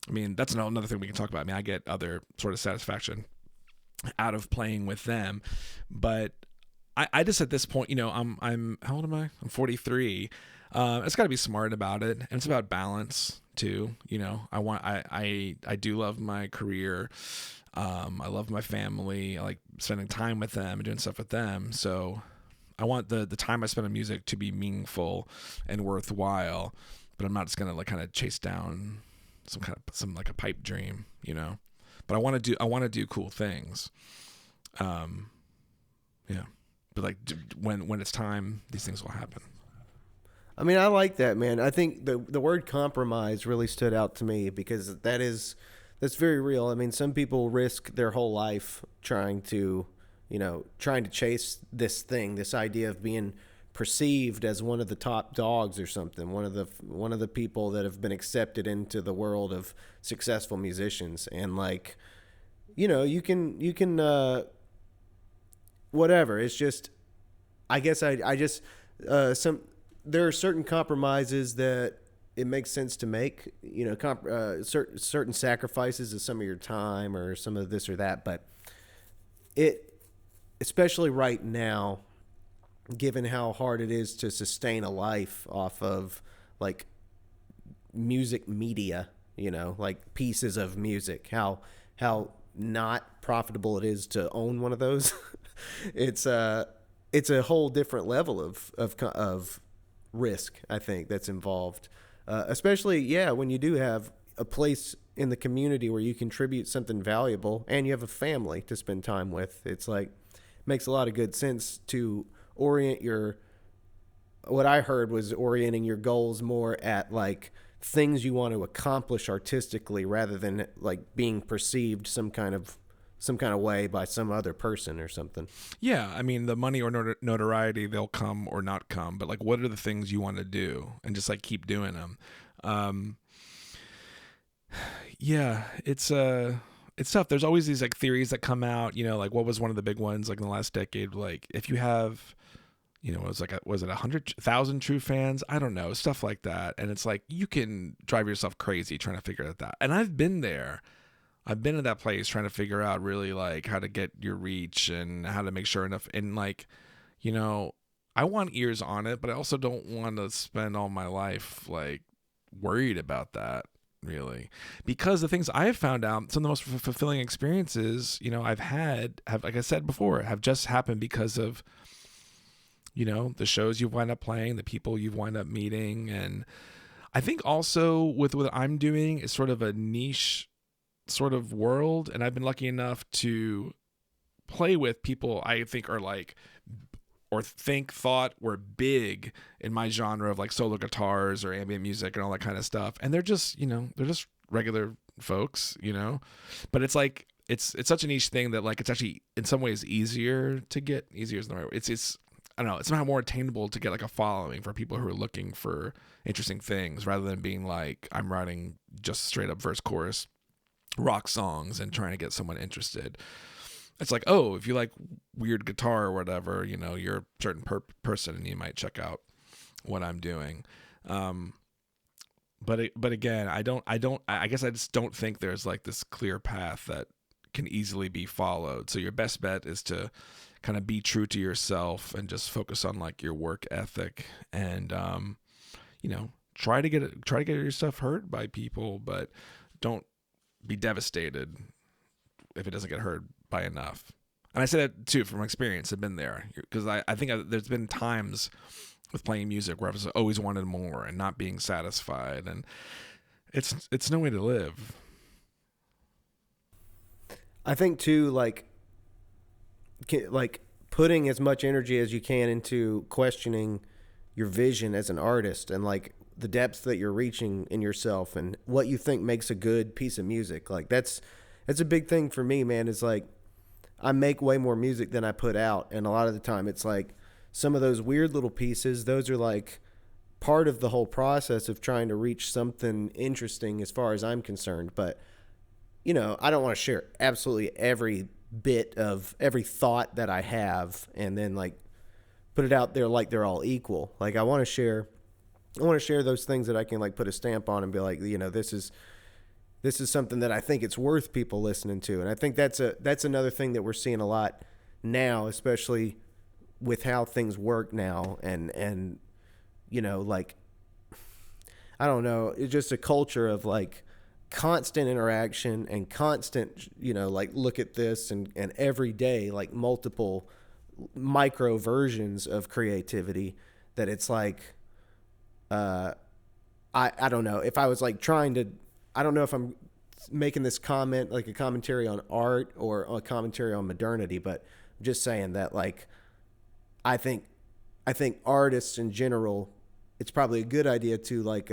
I mean, that's another thing we can talk about. I mean, I get other sort of satisfaction out of playing with them, but I just, at this point, you know, I'm how old am I? I'm 43. It's got to be smart about it, and it's about balance too. You know, I do love my career. I love my family. I like spending time with them and doing stuff with them. So I want the time I spend on music to be meaningful and worthwhile, but I'm not just gonna like kind of chase down some like a pipe dream, you know. But I want to do cool things. Yeah. But like when it's time, these things will happen. I mean, I like that, man. I think the word compromise really stood out to me, because that's very real. I mean, some people risk their whole life trying to chase this idea of being perceived as one of the top dogs or something, one of the people that have been accepted into the world of successful musicians. And like, you know, you can whatever. It's just, I guess I just there are certain compromises that it makes sense to make, you know, certain sacrifices of some of your time or some of this or that. But especially right now, given how hard it is to sustain a life off of like music media, you know, like pieces of music, how not profitable it is to own one of those. It's a whole different level of risk, I think, that's involved. Especially, when you do have a place in the community where you contribute something valuable and you have a family to spend time with. It's like, makes a lot of good sense to orient what I heard was orienting your goals more at like things you want to accomplish artistically, rather than like being perceived some kind of way by some other person or something. Yeah, I mean, the money or notoriety, they'll come or not come, but like, what are the things you want to do, and just like keep doing them. Yeah, it's tough. There's always these like theories that come out, you know, like what was one of the big ones like in the last decade, like if you have, you know, was it 100,000 true fans? I don't know, stuff like that. And it's like, you can drive yourself crazy trying to figure that out. And I've been there. I've been in that place trying to figure out really like how to get your reach and how to make sure enough. And like, you know, I want ears on it, but I also don't want to spend all my life like worried about that, really, because the things I have found out, some of the most fulfilling experiences, you know, have, like I said before, have just happened because of, you know, the shows you've wound up playing, the people you've wound up meeting. And I think also with what I'm doing is sort of a niche sort of world, and I've been lucky enough to play with people I think are like or thought were big in my genre of like solo guitars or ambient music and all that kind of stuff. And they're just, they're just regular folks, but it's like, it's such a niche thing that like, it's actually in some ways easier to get. Easier is the right word. It's, I don't know, it's somehow more attainable to get like a following for people who are looking for interesting things rather than being like, I'm writing just straight up verse chorus rock songs and trying to get someone interested. It's like, oh, if you like weird guitar or whatever, you're a certain person and you might check out what I'm doing. But again, I guess I just don't think there's like this clear path that can easily be followed. So your best bet is to kind of be true to yourself and just focus on like your work ethic and, try to get your stuff heard by people, but don't be devastated if it doesn't get heard by enough. And I say that too from experience. I've been there because I think there's been times with playing music where I've always wanted more and not being satisfied, and it's no way to live. I think too, like putting as much energy as you can into questioning your vision as an artist and like the depths that you're reaching in yourself and what you think makes a good piece of music. Like that's a big thing for me, man. Is like I make way more music than I put out, and a lot of the time it's like some of those weird little pieces, those are like part of the whole process of trying to reach something interesting as far as I'm concerned. But I don't want to share absolutely every bit of every thought that I have and then like put it out there like they're all equal. Like I want to share those things that I can like put a stamp on and be like, this is something that I think it's worth people listening to. And I think that's another thing that we're seeing a lot now, especially with how things work now. And like, I don't know, it's just a culture of like constant interaction and constant, like look at this and every day, like multiple micro versions of creativity that it's like, I don't know if I was like trying to, I don't know if I'm making this comment like a commentary on art or a commentary on modernity, but I'm just saying that like I think artists in general, it's probably a good idea to like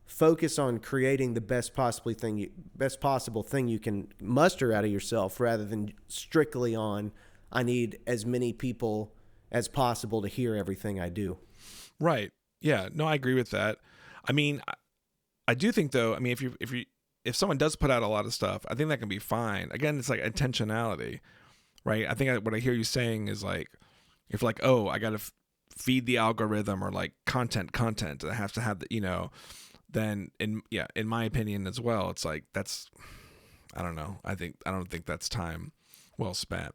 focus on creating the best possible thing you can muster out of yourself rather than strictly on I need as many people as possible to hear everything I do. Right. Yeah. No, I agree with that. I mean, I do think though, I mean, if someone does put out a lot of stuff, I think that can be fine. Again, it's like intentionality, right? I think what I hear you saying is like, if like, oh, I got to feed the algorithm or like content, I have to have the, then in my opinion as well, it's like, I don't know. I don't think that's time well spent.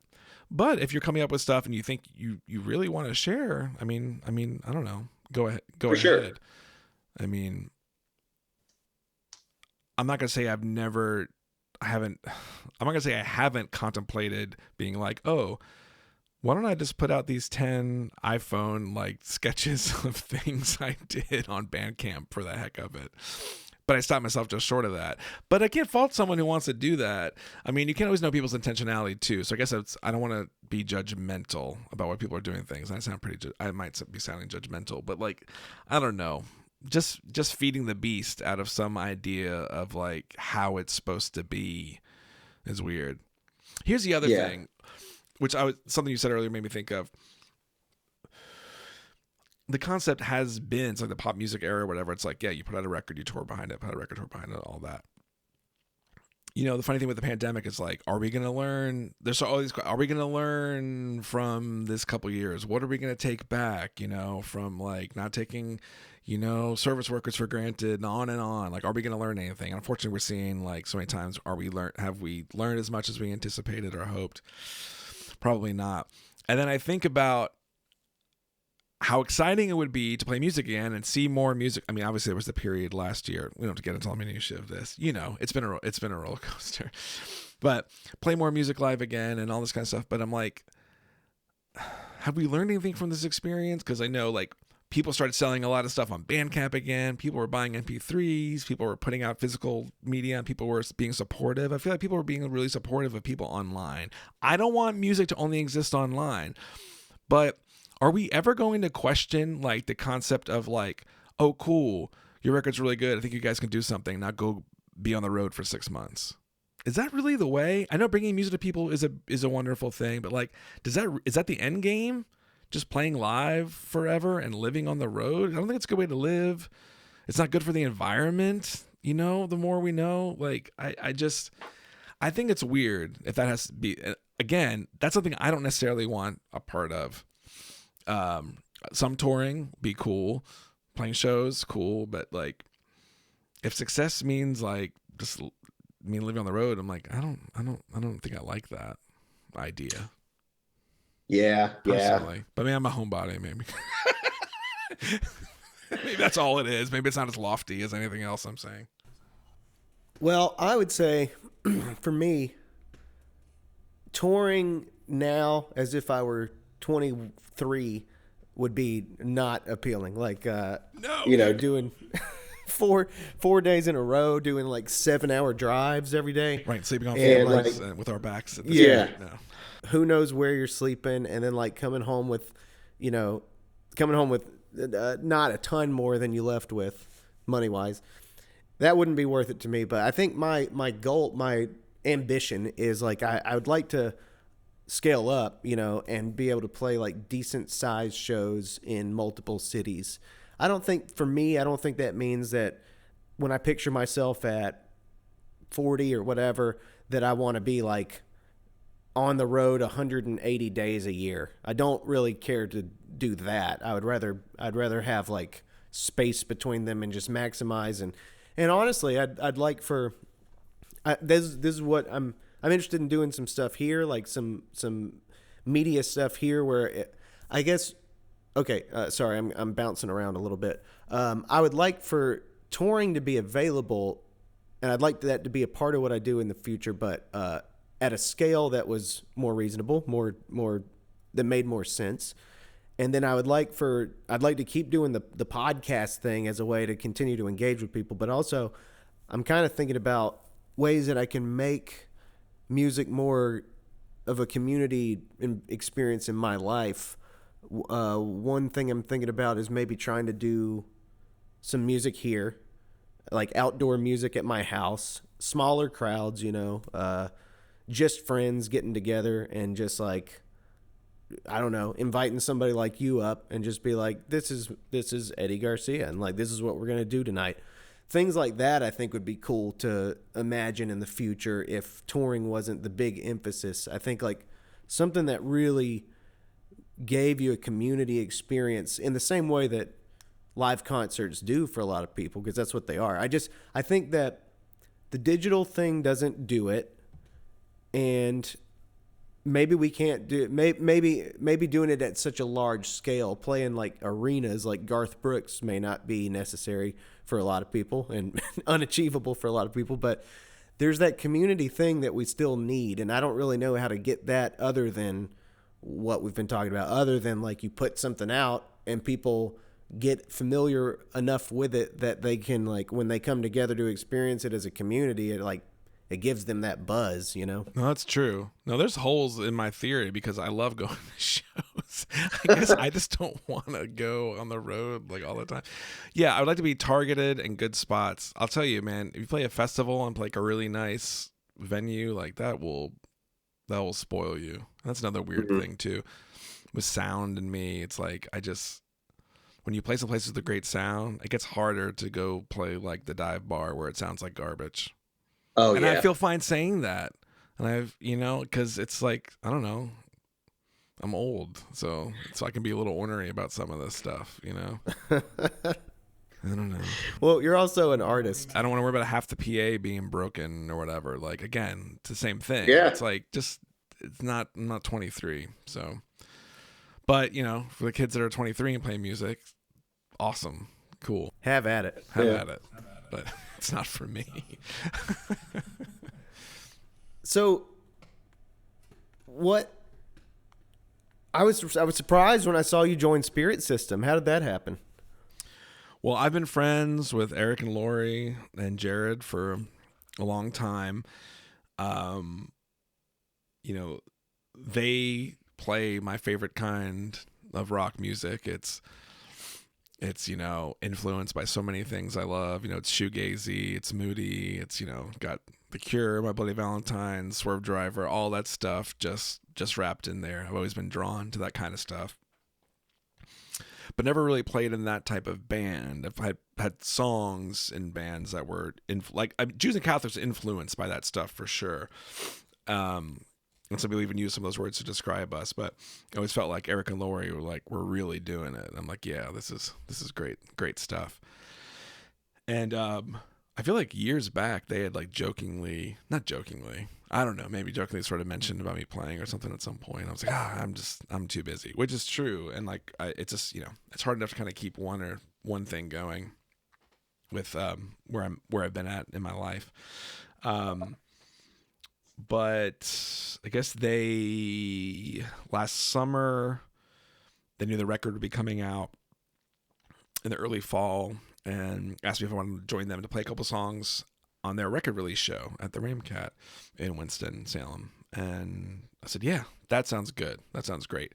But if you're coming up with stuff and you think you really want to share, I mean, I don't know. Go ahead. For sure. I mean, I'm not going to say I'm not going to say I haven't contemplated being like, oh, why don't I just put out these 10 iPhone like sketches of things I did on Bandcamp for the heck of it. But I stopped myself just short of that. But I can't fault someone who wants to do that. I mean, you can't always know people's intentionality too. So I guess I don't want to be judgmental about what people are doing things. I might be sounding judgmental, but like, I don't know. Just feeding the beast out of some idea of like how it's supposed to be is weird. Here's the other thing, which something you said earlier made me think of. The concept has been, it's like the pop music era or whatever. It's like, yeah, you put out a record, you tour behind it, all that. The funny thing with the pandemic is like, are we going to learn? Are we going to learn from this couple years? What are we going to take back, from like not taking, service workers for granted and on and on? Like, are we going to learn anything? And unfortunately, we're seeing like so many times, have we learned as much as we anticipated or hoped? Probably not. And then I think about how exciting it would be to play music again and see more music. I mean, obviously there was the period last year. We don't have to get into all the minutiae of this. It's been a roller coaster. But play more music live again and all this kind of stuff. But I'm like, have we learned anything from this experience? Because I know like people started selling a lot of stuff on Bandcamp again. People were buying MP3s. People were putting out physical media. People were being supportive. I feel like people were being really supportive of people online. I don't want music to only exist online, but are we ever going to question like the concept of like, oh, cool, your record's really good, I think you guys can do something, now go be on the road for 6 months? Is that really the way? I know bringing music to people is a wonderful thing, but like, is that the end game? Just playing live forever and living on the road? I don't think it's a good way to live. It's not good for the environment. You know, the more we know, like, I think it's weird if that has to be, again, that's something I don't necessarily want a part of. Some touring, be cool. Playing shows, cool. But like, if success means like just me living on the road, I'm like, I don't think I like that idea. Yeah. Personally. But maybe I'm a homebody, maybe. Maybe that's all it is. Maybe it's not as lofty as anything else I'm saying. Well, I would say for me, touring now as if I were 23 would be not appealing. Like, No. You know, doing four days in a row, doing like 7-hour drives every day. Right, sleeping on And, floors like, with our backs. At Yeah. No. Who knows where you're sleeping, and then like coming home with not a ton more than you left with money wise. That wouldn't be worth it to me. But I think my goal, my ambition is like I would like to scale up, and be able to play like decent sized shows in multiple cities. I don't think that means that when I picture myself at 40 or whatever, that I want to be like on the road 180 days a year. I don't really care to do that. I'd rather have like space between them and just maximize and honestly, I'd like for this is what I'm interested in doing some stuff here, like some media stuff here where I guess sorry, I'm bouncing around a little bit. I would like for touring to be available, and I'd like that to be a part of what I do in the future, but at a scale that was more reasonable, more that made more sense. And then I'd like to keep doing the podcast thing as a way to continue to engage with people, but also I'm kind of thinking about ways that I can make music more of a community experience in my life. One thing I'm thinking about is maybe trying to do some music here, like outdoor music at my house, smaller crowds, just friends getting together and just like, I don't know, inviting somebody like you up and just be like, this is Eddie Garcia, and like, this is what we're going to do tonight. Things like that I think would be cool to imagine in the future if touring wasn't the big emphasis. I think like something that really gave you a community experience in the same way that live concerts do for a lot of people, because that's what they are. I think that the digital thing doesn't do it, and maybe we can't do it. Maybe doing it at such a large scale, playing like arenas like Garth Brooks may not be necessary for a lot of people and unachievable for a lot of people, but there's that community thing that we still need, and I don't really know how to get that other than what we've been talking about, other than like you put something out and people get familiar enough with it that they can, like, when they come together to experience it as a community, it gives them that buzz, No, that's true. No, there's holes in my theory because I love going to shows. I guess I just don't want to go on the road like all the time. Yeah, I would like to be targeted in good spots. I'll tell you, man, if you play a festival and play like a really nice venue, like that will spoil you. That's another weird thing too. With sound and me, it's like when you play some places with a great sound, it gets harder to go play like the dive bar where it sounds like garbage. Oh, and yeah. I feel fine saying that. And because it's like, I don't know, I'm old, so I can be a little ornery about some of this stuff, I don't know. Well, you're also an artist. I don't want to worry about half the PA being broken or whatever. Like, again, it's the same thing. Yeah. It's like, I'm not 23, so. But, for the kids that are 23 and playing music, awesome, cool. Have at it. Have at it. But it's not for me. So, I was surprised when I saw you join Spirit System. How did that happen? Well, I've been friends with Eric and Lori and Jared for a long time. They play my favorite kind of rock music. It's influenced by so many things I love. It's shoegazy, it's moody, it's got The Cure, My Bloody Valentine, Swerve Driver, all that stuff just wrapped in there. I've always been drawn to that kind of stuff, but never really played in that type of band. I've had songs in bands that were Jews and Catholics influenced by that stuff for sure. And some people even use some of those words to describe us, but I always felt like Eric and Lori were really doing it. And I'm like, yeah, this is great stuff. And I feel like years back they had not jokingly, I don't know, maybe jokingly sort of mentioned about me playing or something at some point. I was like, I'm too busy, which is true. And it's just, it's hard enough to kind of keep one thing going with where I've been at in my life. But I guess last summer, they knew the record would be coming out in the early fall and asked me if I wanted to join them to play a couple songs on their record release show at the Ramcat in Winston-Salem. And I said, yeah, that sounds good. That sounds great.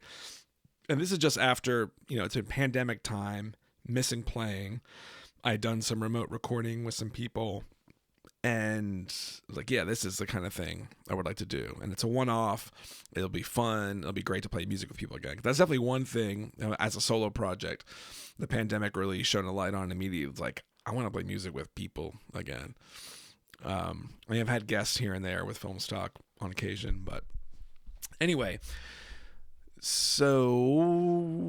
And this is just after, it's a pandemic time, missing playing. I had done some remote recording with some people. And I was like, yeah, this is the kind of thing I would like to do. And it's a one-off. It'll be fun. It'll be great to play music with people again. That's definitely one thing as a solo project. The pandemic really shone a light on immediately. It's like, I want to play music with people again. I have had guests here and there with Film Stock on occasion. But anyway, so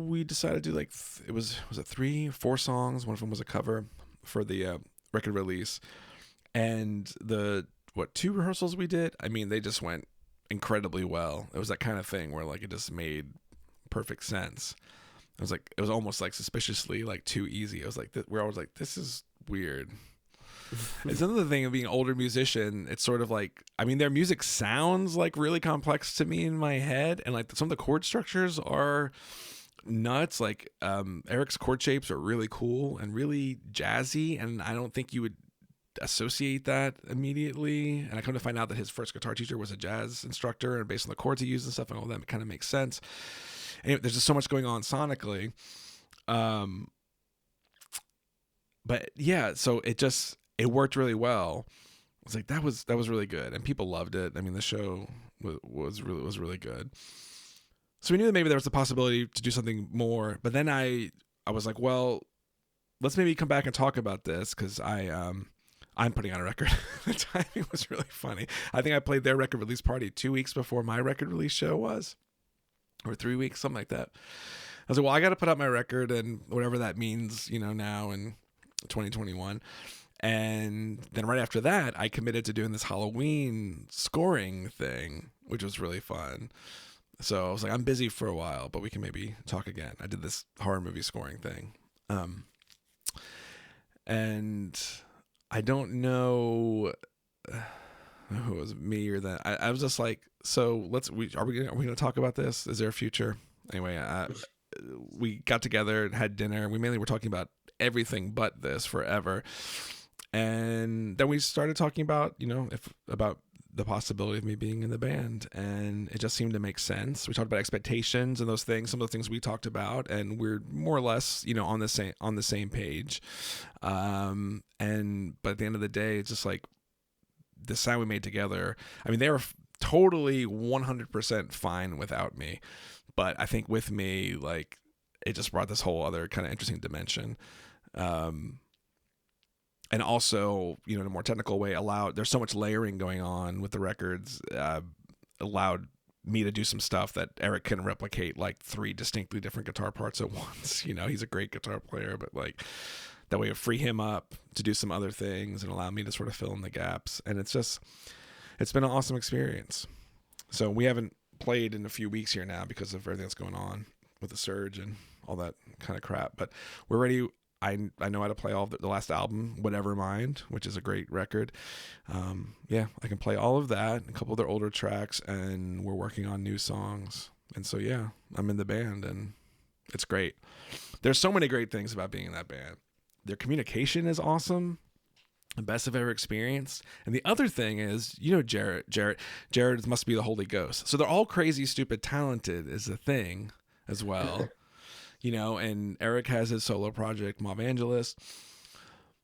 we decided to do it was it 3-4 songs? One of them was a cover for the record release. And the 2 rehearsals we did, I mean, they just went incredibly well. It was that kind of thing where it just made perfect sense. It was almost suspiciously too easy. I was like, we're always like, this is weird. It's another thing of being an older musician. It's sort of their music sounds really complex to me in my head, and some of the chord structures are nuts. Eric's chord shapes are really cool and really jazzy, and I don't think you would associate that immediately. And I come to find out that his first guitar teacher was a jazz instructor, and based on the chords he used and stuff and all that, it kind of makes sense. And there's just so much going on sonically. But yeah, so it worked really well. I was like, that was really good, and people loved it. I mean, the show was really good. So we knew that maybe there was a possibility to do something more. But then I was like, well, let's maybe come back and talk about this, because I'm putting on a record. The timing was really funny. I think I played their record release party 2 weeks before my record release show was, or 3 weeks, something like that. I was like, well, I got to put out my record, and whatever that means, now in 2021. And then right after that, I committed to doing this Halloween scoring thing, which was really fun. So I was like, I'm busy for a while, but we can maybe talk again. I did this horror movie scoring thing. And I don't know who it was, me or that. I was just like, so are we going to talk about this? Is there a future? Anyway, we got together and had dinner. We mainly were talking about everything but this forever. And then we started talking about, about the possibility of me being in the band, and it just seemed to make sense. We talked about expectations and those things, some of the things we talked about, and we're more or less, on the same page. But at the end of the day, it's just the sound we made together. I mean, they were totally 100% fine without me, but I think with me, it just brought this whole other kind of interesting dimension. And also, in a more technical way, there's so much layering going on with the records, allowed me to do some stuff that Eric couldn't replicate, 3 distinctly different guitar parts at once. He's a great guitar player, but that way to free him up to do some other things and allow me to sort of fill in the gaps. And it's been an awesome experience. So we haven't played in a few weeks here now because of everything that's going on with the surge and all that kind of crap, but we're ready. I know how to play all of the last album, Whatever Mind, which is a great record. I can play all of that, a couple of their older tracks, and we're working on new songs. And so, yeah, I'm in the band, and it's great. There's so many great things about being in that band. Their communication is awesome, the best I've ever experienced. And the other thing is, Jared must be the Holy Ghost. So they're all crazy, stupid, talented is the thing as well. and Eric has his solo project, Mob Angelus.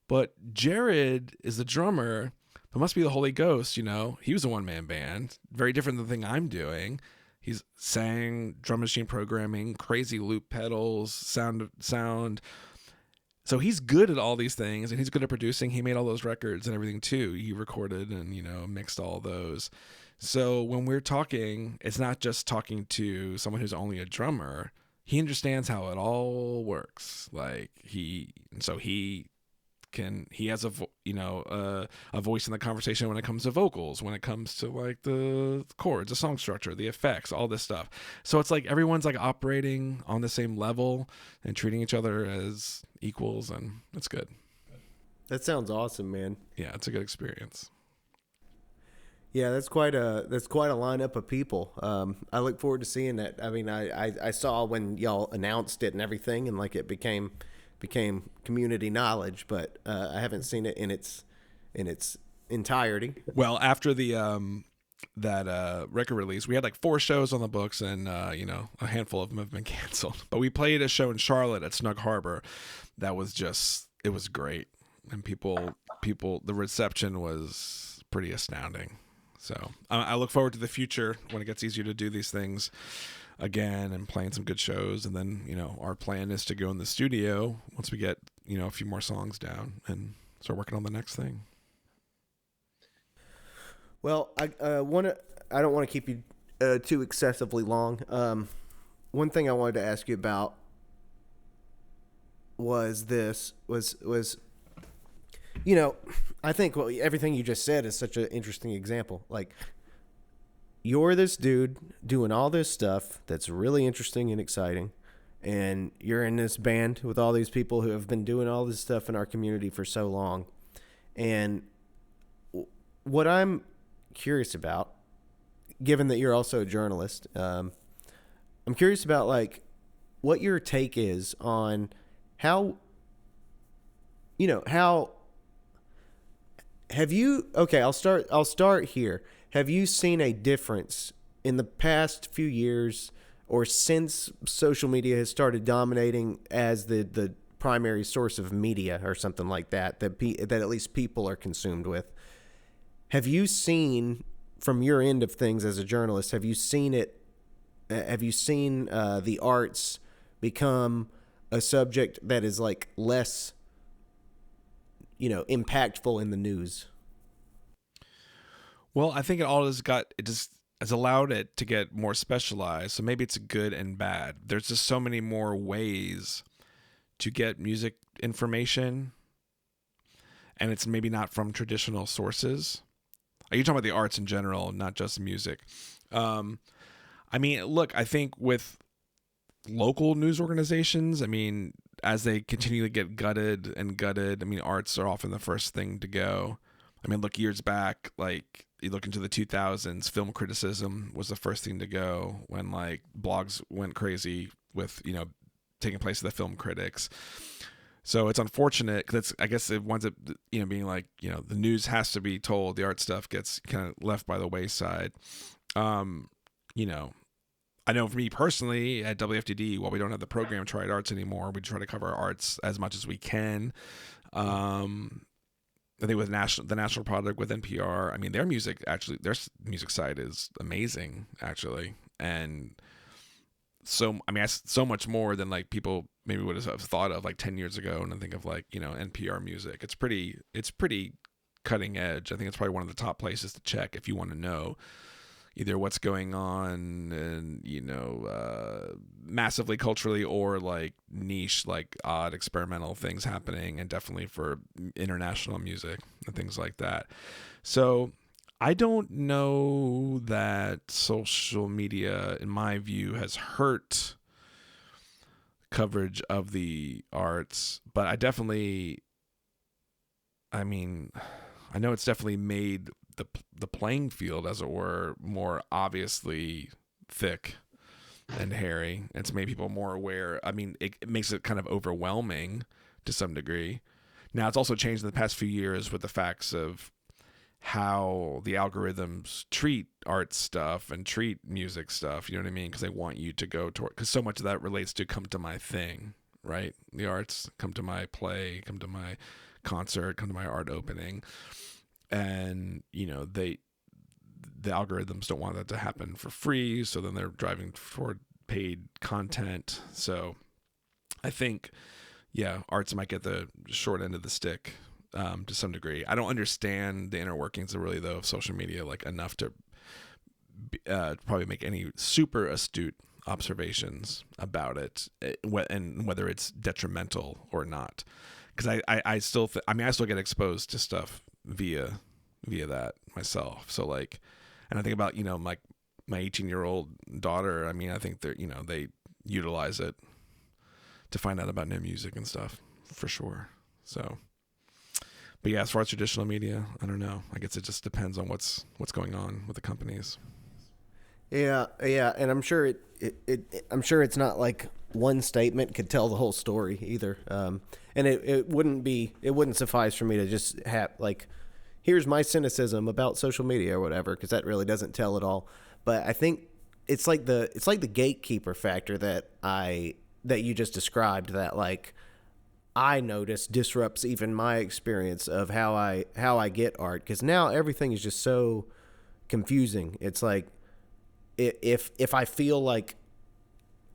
But Jared is the drummer, but must be the Holy Ghost, He was a one-man band, very different than the thing I'm doing. He's sang, drum machine programming, crazy loop pedals, sound. So he's good at all these things, and he's good at producing. He made all those records and everything too. He recorded and, mixed all those. So when we're talking, it's not just talking to someone who's only a drummer. He understands how it all works. He has a voice in the conversation when it comes to vocals, when it comes to like the chords, the song structure, the effects, all this stuff. So it's like everyone's like operating on the same level and treating each other as equals, and it's good. That sounds awesome, man. Yeah, it's a good experience. Yeah, that's quite a lineup of people. I look forward to seeing that. I mean, I saw when y'all announced it and everything, and like it became community knowledge, but I haven't seen it in its entirety. Well, after the that record release, we had like 4 shows on the books, and a handful of them have been canceled. But we played a show in Charlotte at Snug Harbor. That was it was great, and people, the reception was pretty astounding. So I look forward to the future when it gets easier to do these things again and playing some good shows. And then, our plan is to go in the studio once we get, a few more songs down and start working on the next thing. Well, I don't want to keep you too excessively long. One thing I wanted to ask you about was I think everything you just said is such an interesting example. Like, you're this dude doing all this stuff that's really interesting and exciting, and you're in this band with all these people who have been doing all this stuff in our community for so long. And what I'm curious about, given that you're also a journalist, I'm curious about like what your take is on how have you, okay, I'll start here. Have you seen a difference in the past few years or since social media has started dominating as the primary source of media or something like that at least people are consumed with? Have you seen, from your end of things as a journalist, have you seen the arts become a subject that is like less impactful in the news? Well, I think it just has allowed it to get more specialized. So maybe it's good and bad. There's just so many more ways to get music information, and it's maybe not from traditional sources. Are you talking about the arts in general, not just music? I mean, look, I think with local news organizations, as they continue to get gutted, arts are often the first thing to go. Look, years back, like you look into the 2000s, film criticism was the first thing to go when like blogs went crazy with, taking place of the film critics. So it's unfortunate because I guess it winds up, being like, the news has to be told. The art stuff gets kind of left by the wayside. I know for me personally at WFDD, while we don't have the program Tried Arts anymore, we try to cover arts as much as we can. I think with the national product with NPR, their music side is amazing actually. And so, so much more than like people maybe would have thought of like 10 years ago. And I think of like, NPR music, it's pretty cutting edge. I think it's probably one of the top places to check if you want to know either what's going on and, massively culturally or like niche, like odd experimental things happening, and definitely for international music and things like that. So I don't know that social media, in my view, has hurt coverage of the arts, but I know it's definitely made the playing field, as it were, more obviously thick and hairy. It's made people more aware. It makes it kind of overwhelming to some degree. Now, it's also changed in the past few years with the facts of how the algorithms treat art stuff and treat music stuff. You know what I mean? Because they want you to go toward, because so much of that relates to come to my thing, right? The arts, come to my play, come to my concert, come to my art opening. And, you know, the algorithms don't want that to happen for free. So then they're driving toward paid content. So I think, yeah, arts might get the short end of the stick to some degree. I don't understand the inner workings of really though of social media like enough to probably make any super astute observations about it, and whether it's detrimental or not. Because I still I still get exposed to stuff via that myself. So like, and I think about, you know, my 18-year-old daughter. I mean, I think they're, you know, they utilize it to find out about new music and stuff for sure. So, but yeah, as far as traditional media, I don't know. I guess it just depends on what's going on with the companies. Yeah, and I'm sure I'm sure it's not like one statement could tell the whole story either. And it wouldn't suffice for me to just have like, here's my cynicism about social media or whatever, because that really doesn't tell it all. But I think it's like the gatekeeper factor that you just described, that like I notice disrupts even my experience of how I get art, because now everything is just so confusing. It's like if I feel like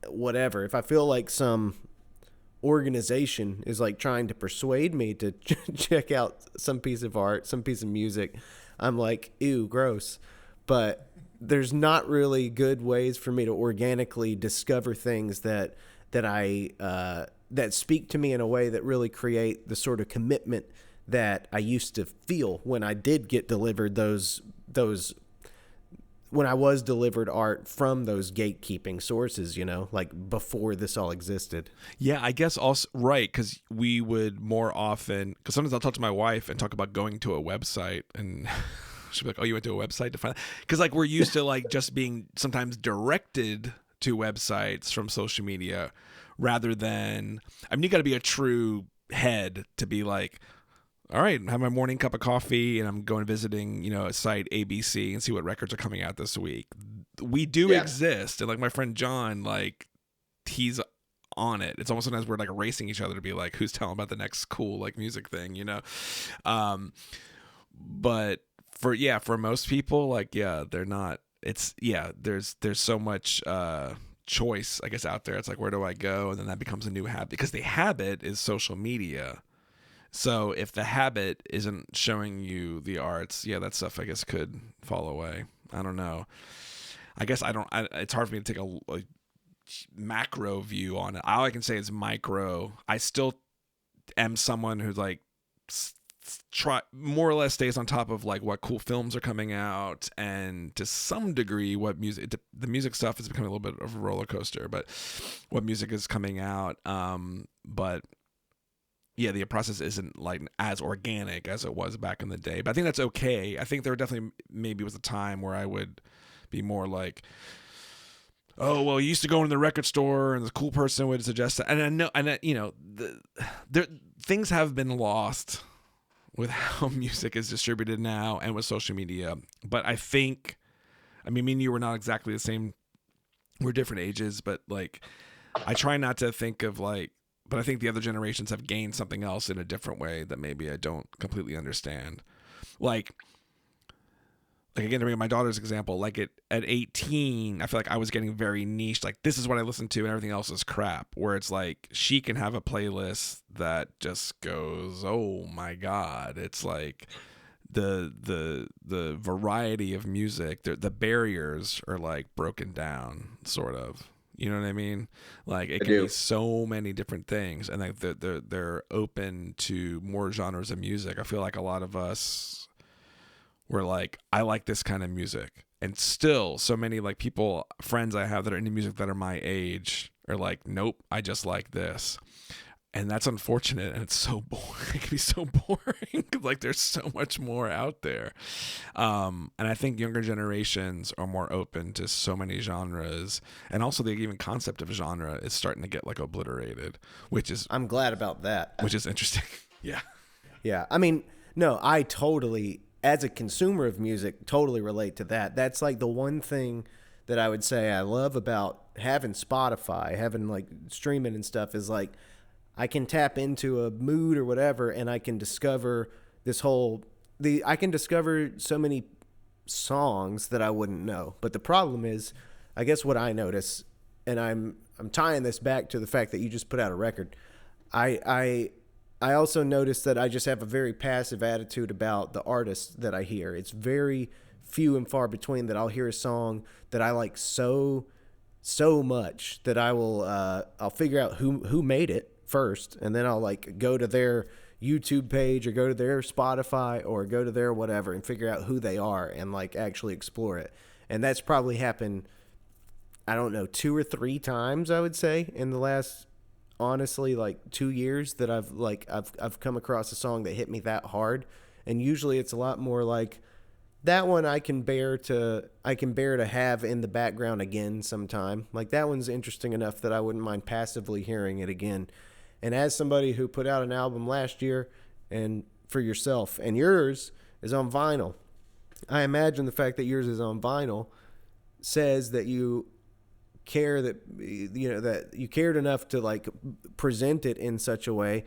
whatever, if I feel like some organization is like trying to persuade me to check out some piece of art, some piece of music, I'm like, ew, gross. But there's not really good ways for me to organically discover things that speak to me in a way that really create the sort of commitment that I used to feel when I did get delivered when I was delivered art from those gatekeeping sources, you know, like before this all existed. Yeah, I guess also, right, because we would more often, because sometimes I'll talk to my wife and talk about going to a website, and she'll be like, oh, you went to a website to find that? Because like we're used to like just being sometimes directed to websites from social media rather than, I mean, you got to be a true head to be like, all right, have my morning cup of coffee and I'm going visiting, you know, a site ABC and see what records are coming out this week. We do exist. And like my friend John, like he's on it. It's almost sometimes we're like racing each other to be like, who's telling about the next cool like music thing, you know? But for most people, like, yeah, they're not, it's, yeah, there's so much choice, I guess, out there. It's like, where do I go? And then that becomes a new habit, because the habit is social media. So if the habit isn't showing you the arts, yeah, that stuff I guess could fall away. I don't know. I guess it's hard for me to take a macro view on it. All I can say is micro. I still am someone who's like try more or less stays on top of like what cool films are coming out, and to some degree what music, the music stuff is becoming a little bit of a roller coaster, but what music is coming out. But yeah, the process isn't like as organic as it was back in the day, but I think that's okay. I think there definitely maybe was a time where I would be more like, oh, well, you used to go into the record store and the cool person would suggest that. And I know, and you know, things have been lost with how music is distributed now and with social media. But I think, I mean, me and you were not exactly the same. We're different ages, but like, I try not to think of like, but I think the other generations have gained something else in a different way that maybe I don't completely understand. Like again, to bring up my daughter's example, like at 18, I feel like I was getting very niche. Like, this is what I listen to and everything else is crap. Where it's like, she can have a playlist that just goes, oh my God. It's like the variety of music, the barriers are like broken down, sort of. You know what I mean? Like, it can be so many different things, and like they're open to more genres of music. I feel like a lot of us were like, I like this kind of music, and still so many like people, friends I have that are into music that are my age, are like, nope, I just like this. And that's unfortunate, and it's so boring. It can be so boring. Like, there's so much more out there. And I think younger generations are more open to so many genres. And also the even concept of genre is starting to get like obliterated, which is... I'm glad about that. Which is interesting. Yeah. Yeah. I mean, no, I totally as a consumer of music, totally relate to that. That's like the one thing that I would say I love about having Spotify, having like streaming and stuff, is like I can tap into a mood or whatever, and I can discover I can discover so many songs that I wouldn't know. But the problem is, I guess what I notice, and I'm tying this back to the fact that you just put out a record. I also notice that I just have a very passive attitude about the artists that I hear. It's very few and far between that I'll hear a song that I like so much that I'll figure out who made it first, and then I'll like go to their YouTube page or go to their Spotify or go to their whatever and figure out who they are and like actually explore it. And that's probably happened, I don't know, 2 or 3 times, I would say, in the last, honestly, like 2 years that I've come across a song that hit me that hard. And usually it's a lot more like that one I can bear to have in the background again sometime. Like that one's interesting enough that I wouldn't mind passively hearing it again. And as somebody who put out an album last year, and for yourself, and yours is on vinyl, I imagine the fact that yours is on vinyl says that you care, that that you cared enough to like present it in such a way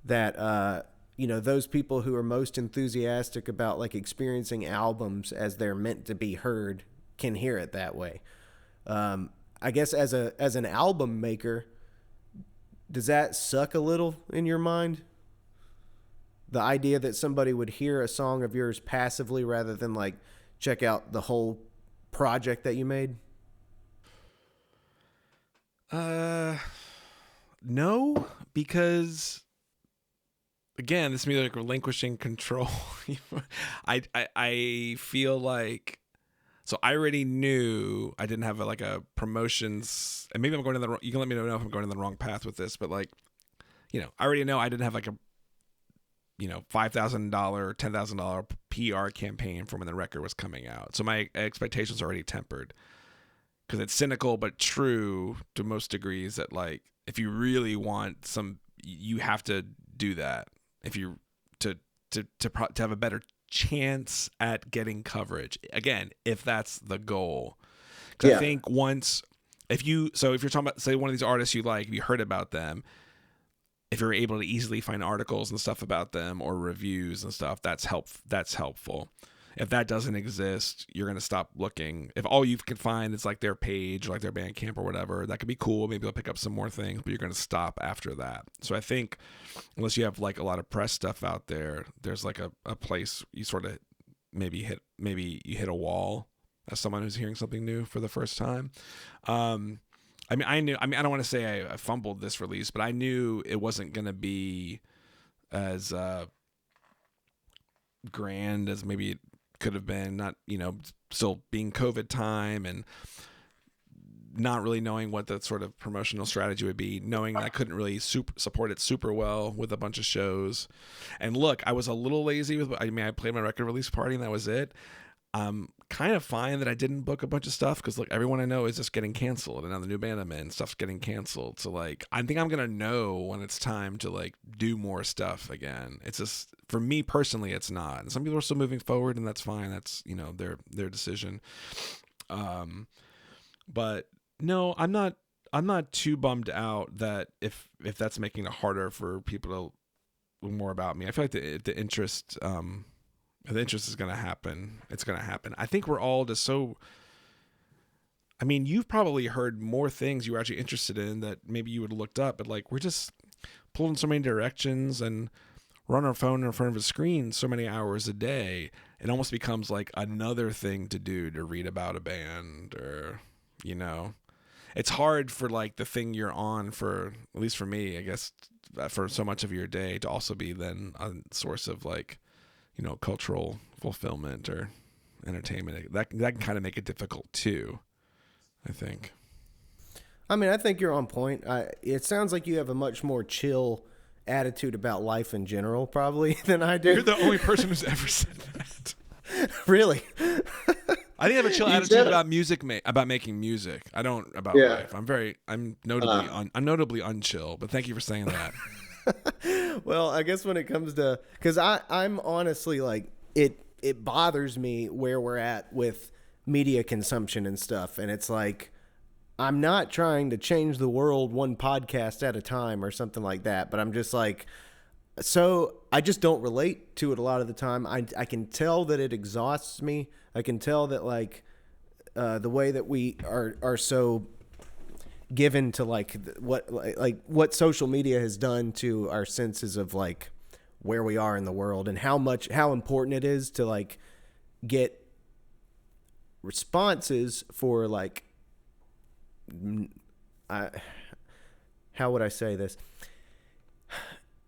that those people who are most enthusiastic about like experiencing albums as they're meant to be heard can hear it that way. I guess as an album maker, does that suck a little in your mind? The idea that somebody would hear a song of yours passively rather than like check out the whole project that you made? No, because again, this means like relinquishing control. I feel like, so I already knew I didn't have a promotions, and maybe I'm going to the, you can let me know if I'm going in the wrong path with this, but like, I already know I didn't have like a, $5,000, $10,000 PR campaign for when the record was coming out. So my expectations are already tempered, because it's cynical but true to most degrees that like, if you really want you have to do that if you to have a better chance at getting coverage, again, if that's the goal. Because I think if you're talking about, say, one of these artists you like, if you heard about them, if you're able to easily find articles and stuff about them or reviews and stuff, that's helpful. If that doesn't exist, you're going to stop looking. If all you can find is like their page or like their Bandcamp or whatever, that could be cool. Maybe they'll pick up some more things, but you're going to stop after that. So I think unless you have like a lot of press stuff out there, there's like a place you sort of maybe you hit a wall as someone who's hearing something new for the first time. I don't want to say I fumbled this release, but I knew it wasn't going to be as grand as maybe it could have been, not, still being COVID time and not really knowing what the sort of promotional strategy would be, knowing I couldn't really support it super well with a bunch of shows. And look, I was a little lazy I played my record release party and that was it. Kind of fine that I didn't book a bunch of stuff, because look, everyone I know is just getting canceled, and now the new band I'm in, stuff's getting canceled. So like, I think I'm gonna know when it's time to like do more stuff again. It's just, for me personally, it's not. And some people are still moving forward, and that's fine. That's their decision. But no, I'm not too bummed out that if that's making it harder for people to learn more about me. I feel like the interest. The interest is going to happen. It's going to happen. I think we're all just so... I mean, you've probably heard more things you were actually interested in that maybe you would have looked up, but like, we're just pulled in so many directions and we're on our phone in front of a screen so many hours a day. It almost becomes like another thing to do, to read about a band, or, it's hard for like the thing you're on, for, at least for me, I guess, for so much of your day to also be then a source of like, cultural fulfillment or entertainment. That can kind of make it difficult too, I think. I mean, I think you're on point. It sounds like you have a much more chill attitude about life in general, probably, than I do. You're the only person who's ever said that. Really? I think I have a chill attitude about music, about making music. I don't about life. I'm notably unchill, but thank you for saying that. Well, I guess when it comes to, because I'm honestly like, it bothers me where we're at with media consumption and stuff. And it's like, I'm not trying to change the world one podcast at a time or something like that, but I'm just like, so I just don't relate to it a lot of the time. I can tell that it exhausts me. I can tell that like the way that we are so given to like what social media has done to our senses of like where we are in the world and how important it is to like get responses for like how would I say this?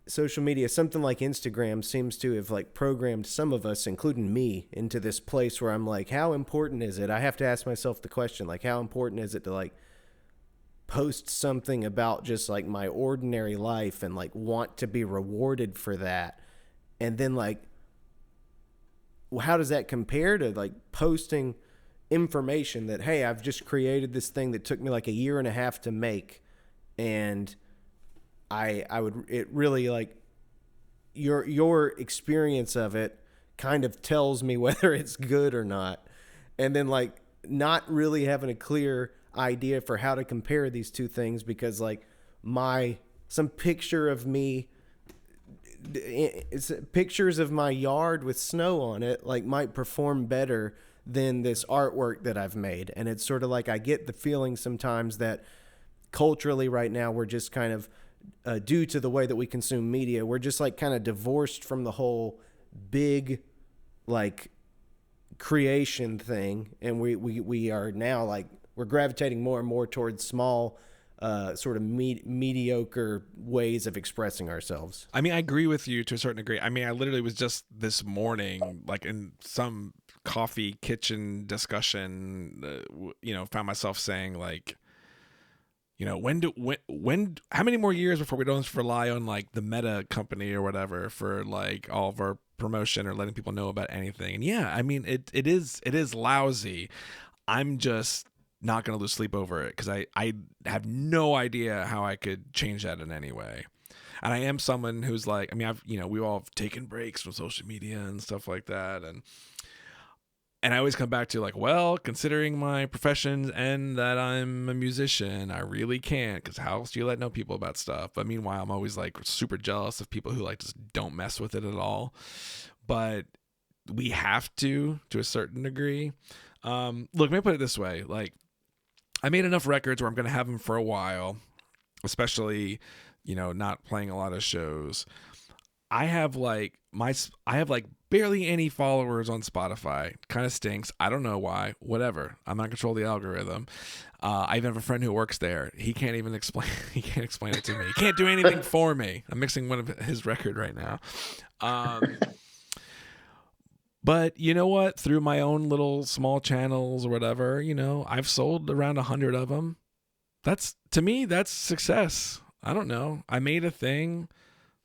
Social media, something like Instagram, seems to have like programmed some of us, including me, into this place where I'm like, how important is it? I have to ask myself the question, like, how important is it to like post something about just like my ordinary life and like want to be rewarded for that? And then like, how does that compare to like posting information that, hey, I've just created this thing that took me like a year and a half to make, and it really like your experience of it kind of tells me whether it's good or not. And then like not really having a clear idea for how to compare these two things, because like some picture of me, it's pictures of my yard with snow on it, like might perform better than this artwork that I've made. And it's sort of like I get the feeling sometimes that culturally right now we're just kind of due to the way that we consume media, we're just like kind of divorced from the whole big like creation thing, and we are now like we're gravitating more and more towards small sort of mediocre ways of expressing ourselves. I mean, I agree with you to a certain degree. I mean, I literally was just this morning, like in some coffee kitchen discussion, found myself saying like, how many more years before we don't rely on like the Meta company or whatever for like all of our promotion or letting people know about anything? And yeah, I mean, it is lousy. I'm just not going to lose sleep over it because I have no idea how I could change that in any way. And I am someone who's like, I mean, we all have taken breaks from social media and stuff like that. And I always come back to like, well, considering my profession and that I'm a musician, I really can't, because how else do you know people about stuff? But meanwhile, I'm always like super jealous of people who like just don't mess with it at all. But we have to a certain degree. Look, let me put it this way. Like, I made enough records where I'm going to have them for a while, especially, not playing a lot of shows. I have barely any followers on Spotify. Kind of stinks. I don't know why. Whatever. I'm not control the algorithm. I even have a friend who works there. He can't even explain. He can't explain it to me. He can't do anything for me. I'm mixing one of his record right now. But you know what? Through my own little small channels or whatever, I've sold around 100 of them. To me, that's success. I don't know. I made a thing.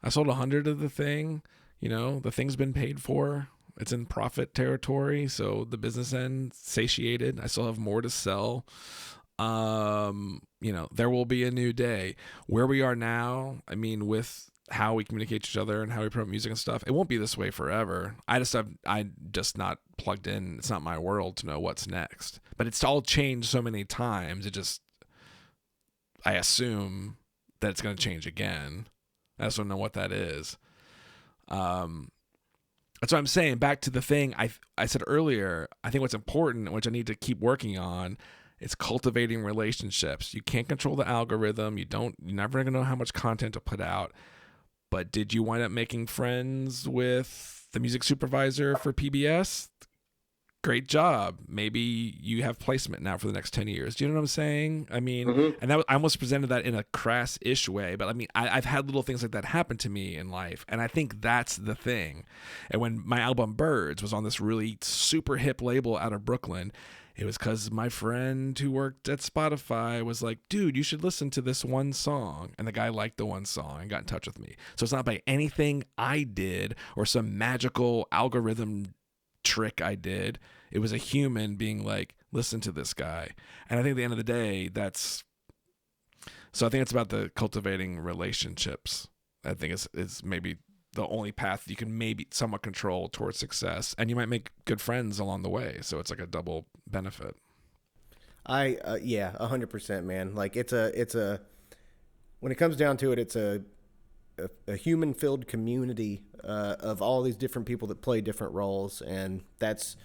I sold 100 of the thing. The thing's been paid for. It's in profit territory. So the business end satiated. I still have more to sell. There will be a new day. Where we are now, I mean, with how we communicate to each other and how we promote music and stuff, it won't be this way forever. I just not plugged in. It's not my world to know what's next. But it's all changed so many times. I assume that it's going to change again. I just don't know what that is. That's what I'm saying. Back to the thing I said earlier, I think what's important, which I need to keep working on, is cultivating relationships. You can't control the algorithm. You're never going to know how much content to put out. But did you wind up making friends with the music supervisor for PBS? Great job. Maybe you have placement now for the next 10 years. Do you know what I'm saying? I mean, and I almost presented that in a crass-ish way, but I mean, I've had little things like that happen to me in life, and I think that's the thing. And when my album Birds was on this really super hip label out of Brooklyn, it was because my friend who worked at Spotify was like, dude, you should listen to this one song. And the guy liked the one song and got in touch with me. So it's not by anything I did or some magical algorithm trick I did. It was a human being like, listen to this guy. And I think at the end of the day, I think it's about the cultivating relationships. I think it's maybe the only path you can maybe somewhat control towards success, and you might make good friends along the way. So it's like a double benefit. Yeah, 100%, man. Like it's a when it comes down to it, it's a human filled community of all these different people that play different roles, and that's.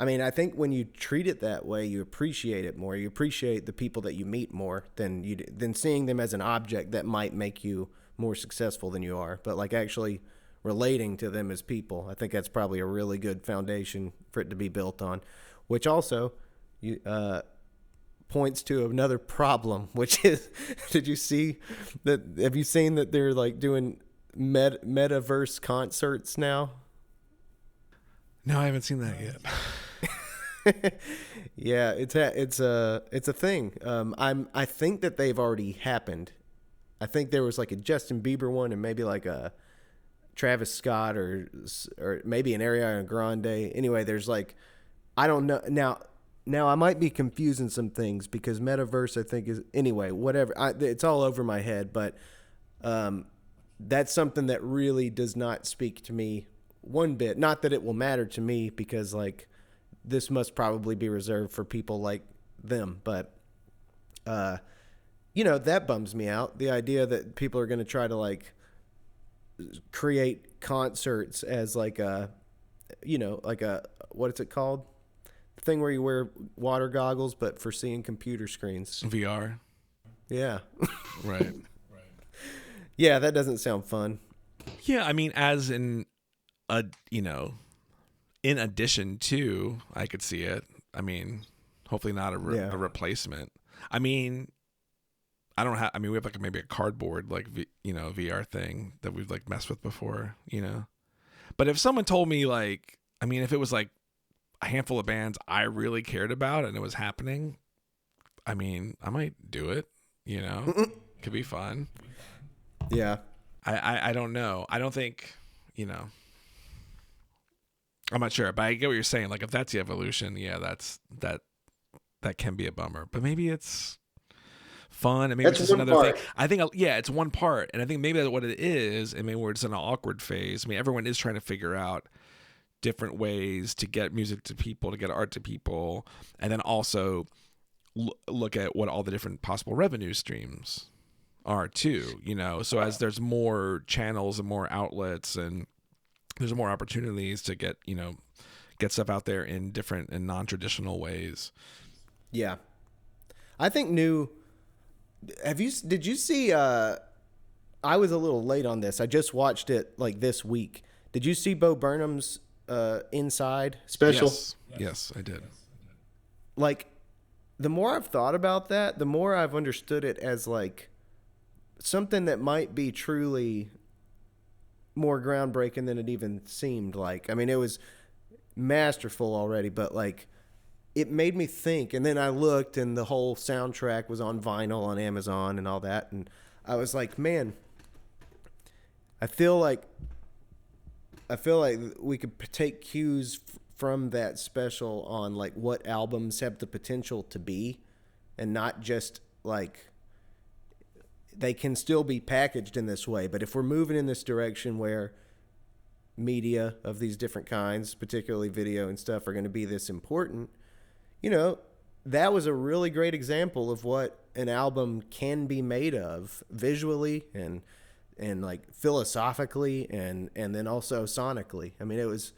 I mean, I think when you treat it that way, you appreciate it more. You appreciate the people that you meet more than seeing them as an object that might make you more successful than you are. But like actually relating to them as people, I think that's probably a really good foundation for it to be built on. Which also, you points to another problem, which is, did you see that? Have you seen that they're like doing metaverse concerts now? No, I haven't seen that yet. Yeah, it's a thing. I think that they've already happened. I think there was like a Justin Bieber one and maybe like a Travis Scott or maybe an Ariana Grande. Anyway, there's like, I don't know now I might be confusing some things because metaverse I think is anyway whatever. It's all over my head, but that's something that really does not speak to me one bit. Not that it will matter to me because like. This must probably be reserved for people like them, but that bums me out. The idea that people are going to try to like create concerts as like a what is it called? The thing where you wear water goggles, but for seeing computer screens. VR. Yeah. Right. Yeah, that doesn't sound fun. Yeah, I mean, as in in addition to, I could see it. I mean, hopefully not a replacement. I mean, we have like maybe a cardboard like VR thing that we've like messed with before, But if someone told me like, I mean, if it was like a handful of bands I really cared about and it was happening, I mean, I might do it. Could be fun. Yeah. I don't know. I don't think I'm not sure, but I get what you're saying. Like if that's the evolution, yeah, that can be a bummer. But maybe it's fun, and maybe it's just another thing. I think, it's one part, and I think maybe that's what it is, and maybe we're just in an awkward phase. I mean, everyone is trying to figure out different ways to get music to people, to get art to people, and then also look at what all the different possible revenue streams are too. So as there's more channels and more outlets and there's more opportunities to get stuff out there in different and non-traditional ways. Yeah. I think did you see, I was a little late on this. I just watched it like this week. Did you see Bo Burnham's Inside special? Yes, I did. Like the more I've thought about that, the more I've understood it as like something that might be truly more groundbreaking than it even seemed like. I mean, it was masterful already, but like it made me think. And then I looked and the whole soundtrack was on vinyl on Amazon and all that. And I was like, man, I feel like we could take cues from that special on like what albums have the potential to be and not just like they can still be packaged in this way. But if we're moving in this direction where media of these different kinds, particularly video and stuff, are going to be this important, that was a really great example of what an album can be made of visually and like philosophically and then also sonically. I mean, it was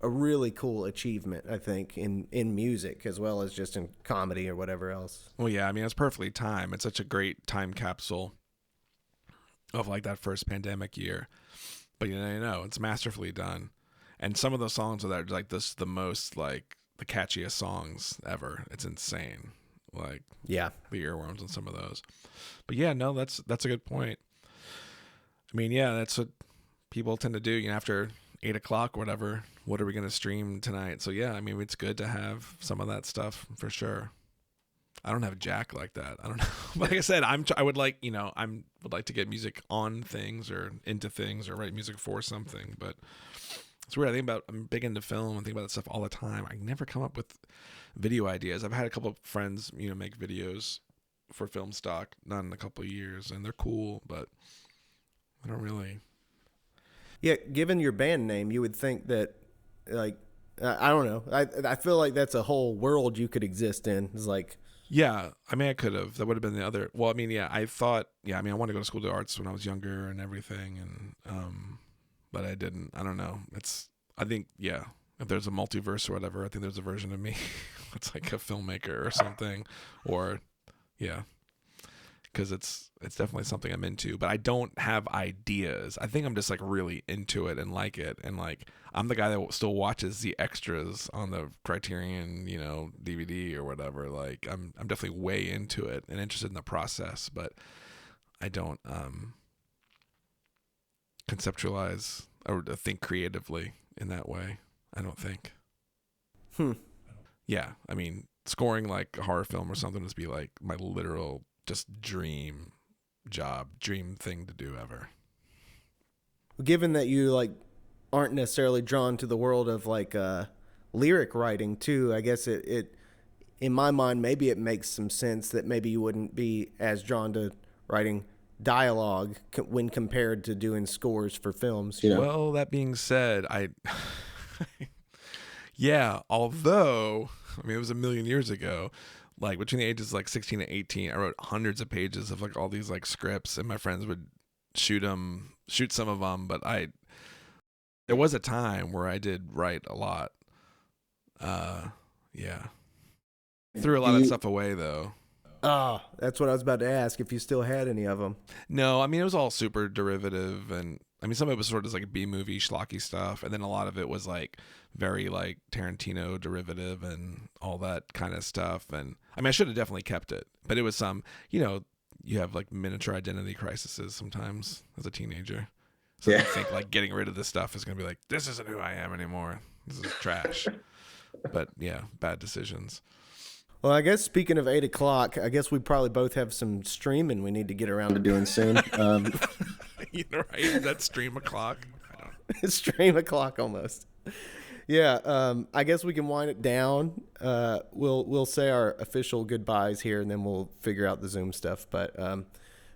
a really cool achievement, I think, in music as well as just in comedy or whatever else. Well, yeah, I mean, it's perfectly timed. It's such a great time capsule of like that first pandemic year. But it's masterfully done. And some of those songs are like the most like the catchiest songs ever. It's insane. Like the earworms on some of those. But yeah, no, that's a good point. I mean, yeah, that's what people tend to do, after 8:00 or whatever. What are we going to stream tonight? So yeah, I mean, it's good to have some of that stuff for sure. I don't have Jack like that. I don't know. Like I said, I would like, I would like to get music on things or into things or write music for something. But it's weird. I'm big into film and think about that stuff all the time. I never come up with video ideas. I've had a couple of friends, make videos for film stock, not in a couple of years, and they're cool, but I don't really. Yeah, given your band name, you would think that, like, I don't know. I feel like that's a whole world you could exist in. It's like, Yeah, I mean, I could have. That would have been the other. Well, I mean, yeah, I thought. Yeah, I mean, I wanted to go to school to arts when I was younger and everything, and but I didn't. I don't know. I think, yeah. If there's a multiverse or whatever, I think there's a version of me. It's like a filmmaker or something, or yeah, because it's definitely something I'm into. But I don't have ideas. I think I'm just like really into it and like it, and like I'm the guy that still watches the extras on the Criterion, DVD or whatever. Like I'm definitely way into it and interested in the process, but I don't conceptualize or think creatively in that way. I don't think. Yeah, I mean, scoring like a horror film or something would be like my literal just dream job, dream thing to do ever. given that you like aren't necessarily drawn to the world of like lyric writing too, I guess it in my mind maybe it makes some sense that maybe you wouldn't be as drawn to writing dialogue when compared to doing scores for films. Well, that being said, yeah, although, I mean, it was a million years ago, like between the ages like 16 and 18, I wrote hundreds of pages of like all these like scripts, and my friends would shoot some of them, but there was a time where I did write a lot. Yeah. Threw a lot of stuff away though. Oh, that's what I was about to ask, if you still had any of them. No, I mean, it was all super derivative, and I mean, some of it was sort of like B-movie schlocky stuff, and then a lot of it was like very like Tarantino derivative and all that kind of stuff. And I mean, I should have definitely kept it, but it was you have like miniature identity crises sometimes as a teenager. So I think like getting rid of this stuff is going to be like, this isn't who I am anymore. This is trash. But yeah, bad decisions. Well, I guess speaking of 8 o'clock, I guess we probably both have some streaming we need to get around to doing soon. Right? That stream o'clock. Stream o'clock almost. Yeah, I guess we can wind it down. We'll say our official goodbyes here, and then we'll figure out the Zoom stuff. But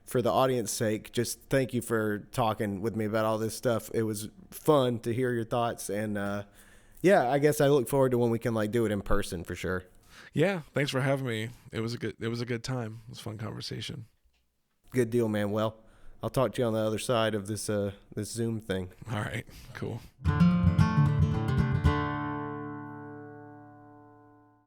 for the audience's sake, just thank you for talking with me about all this stuff. It was fun to hear your thoughts, and yeah, I guess I look forward to when we can like do it in person for sure. Yeah, thanks for having me. It was a good time. It was a fun conversation. Good deal, man. Well, I'll talk to you on the other side of this Zoom thing. All right, cool.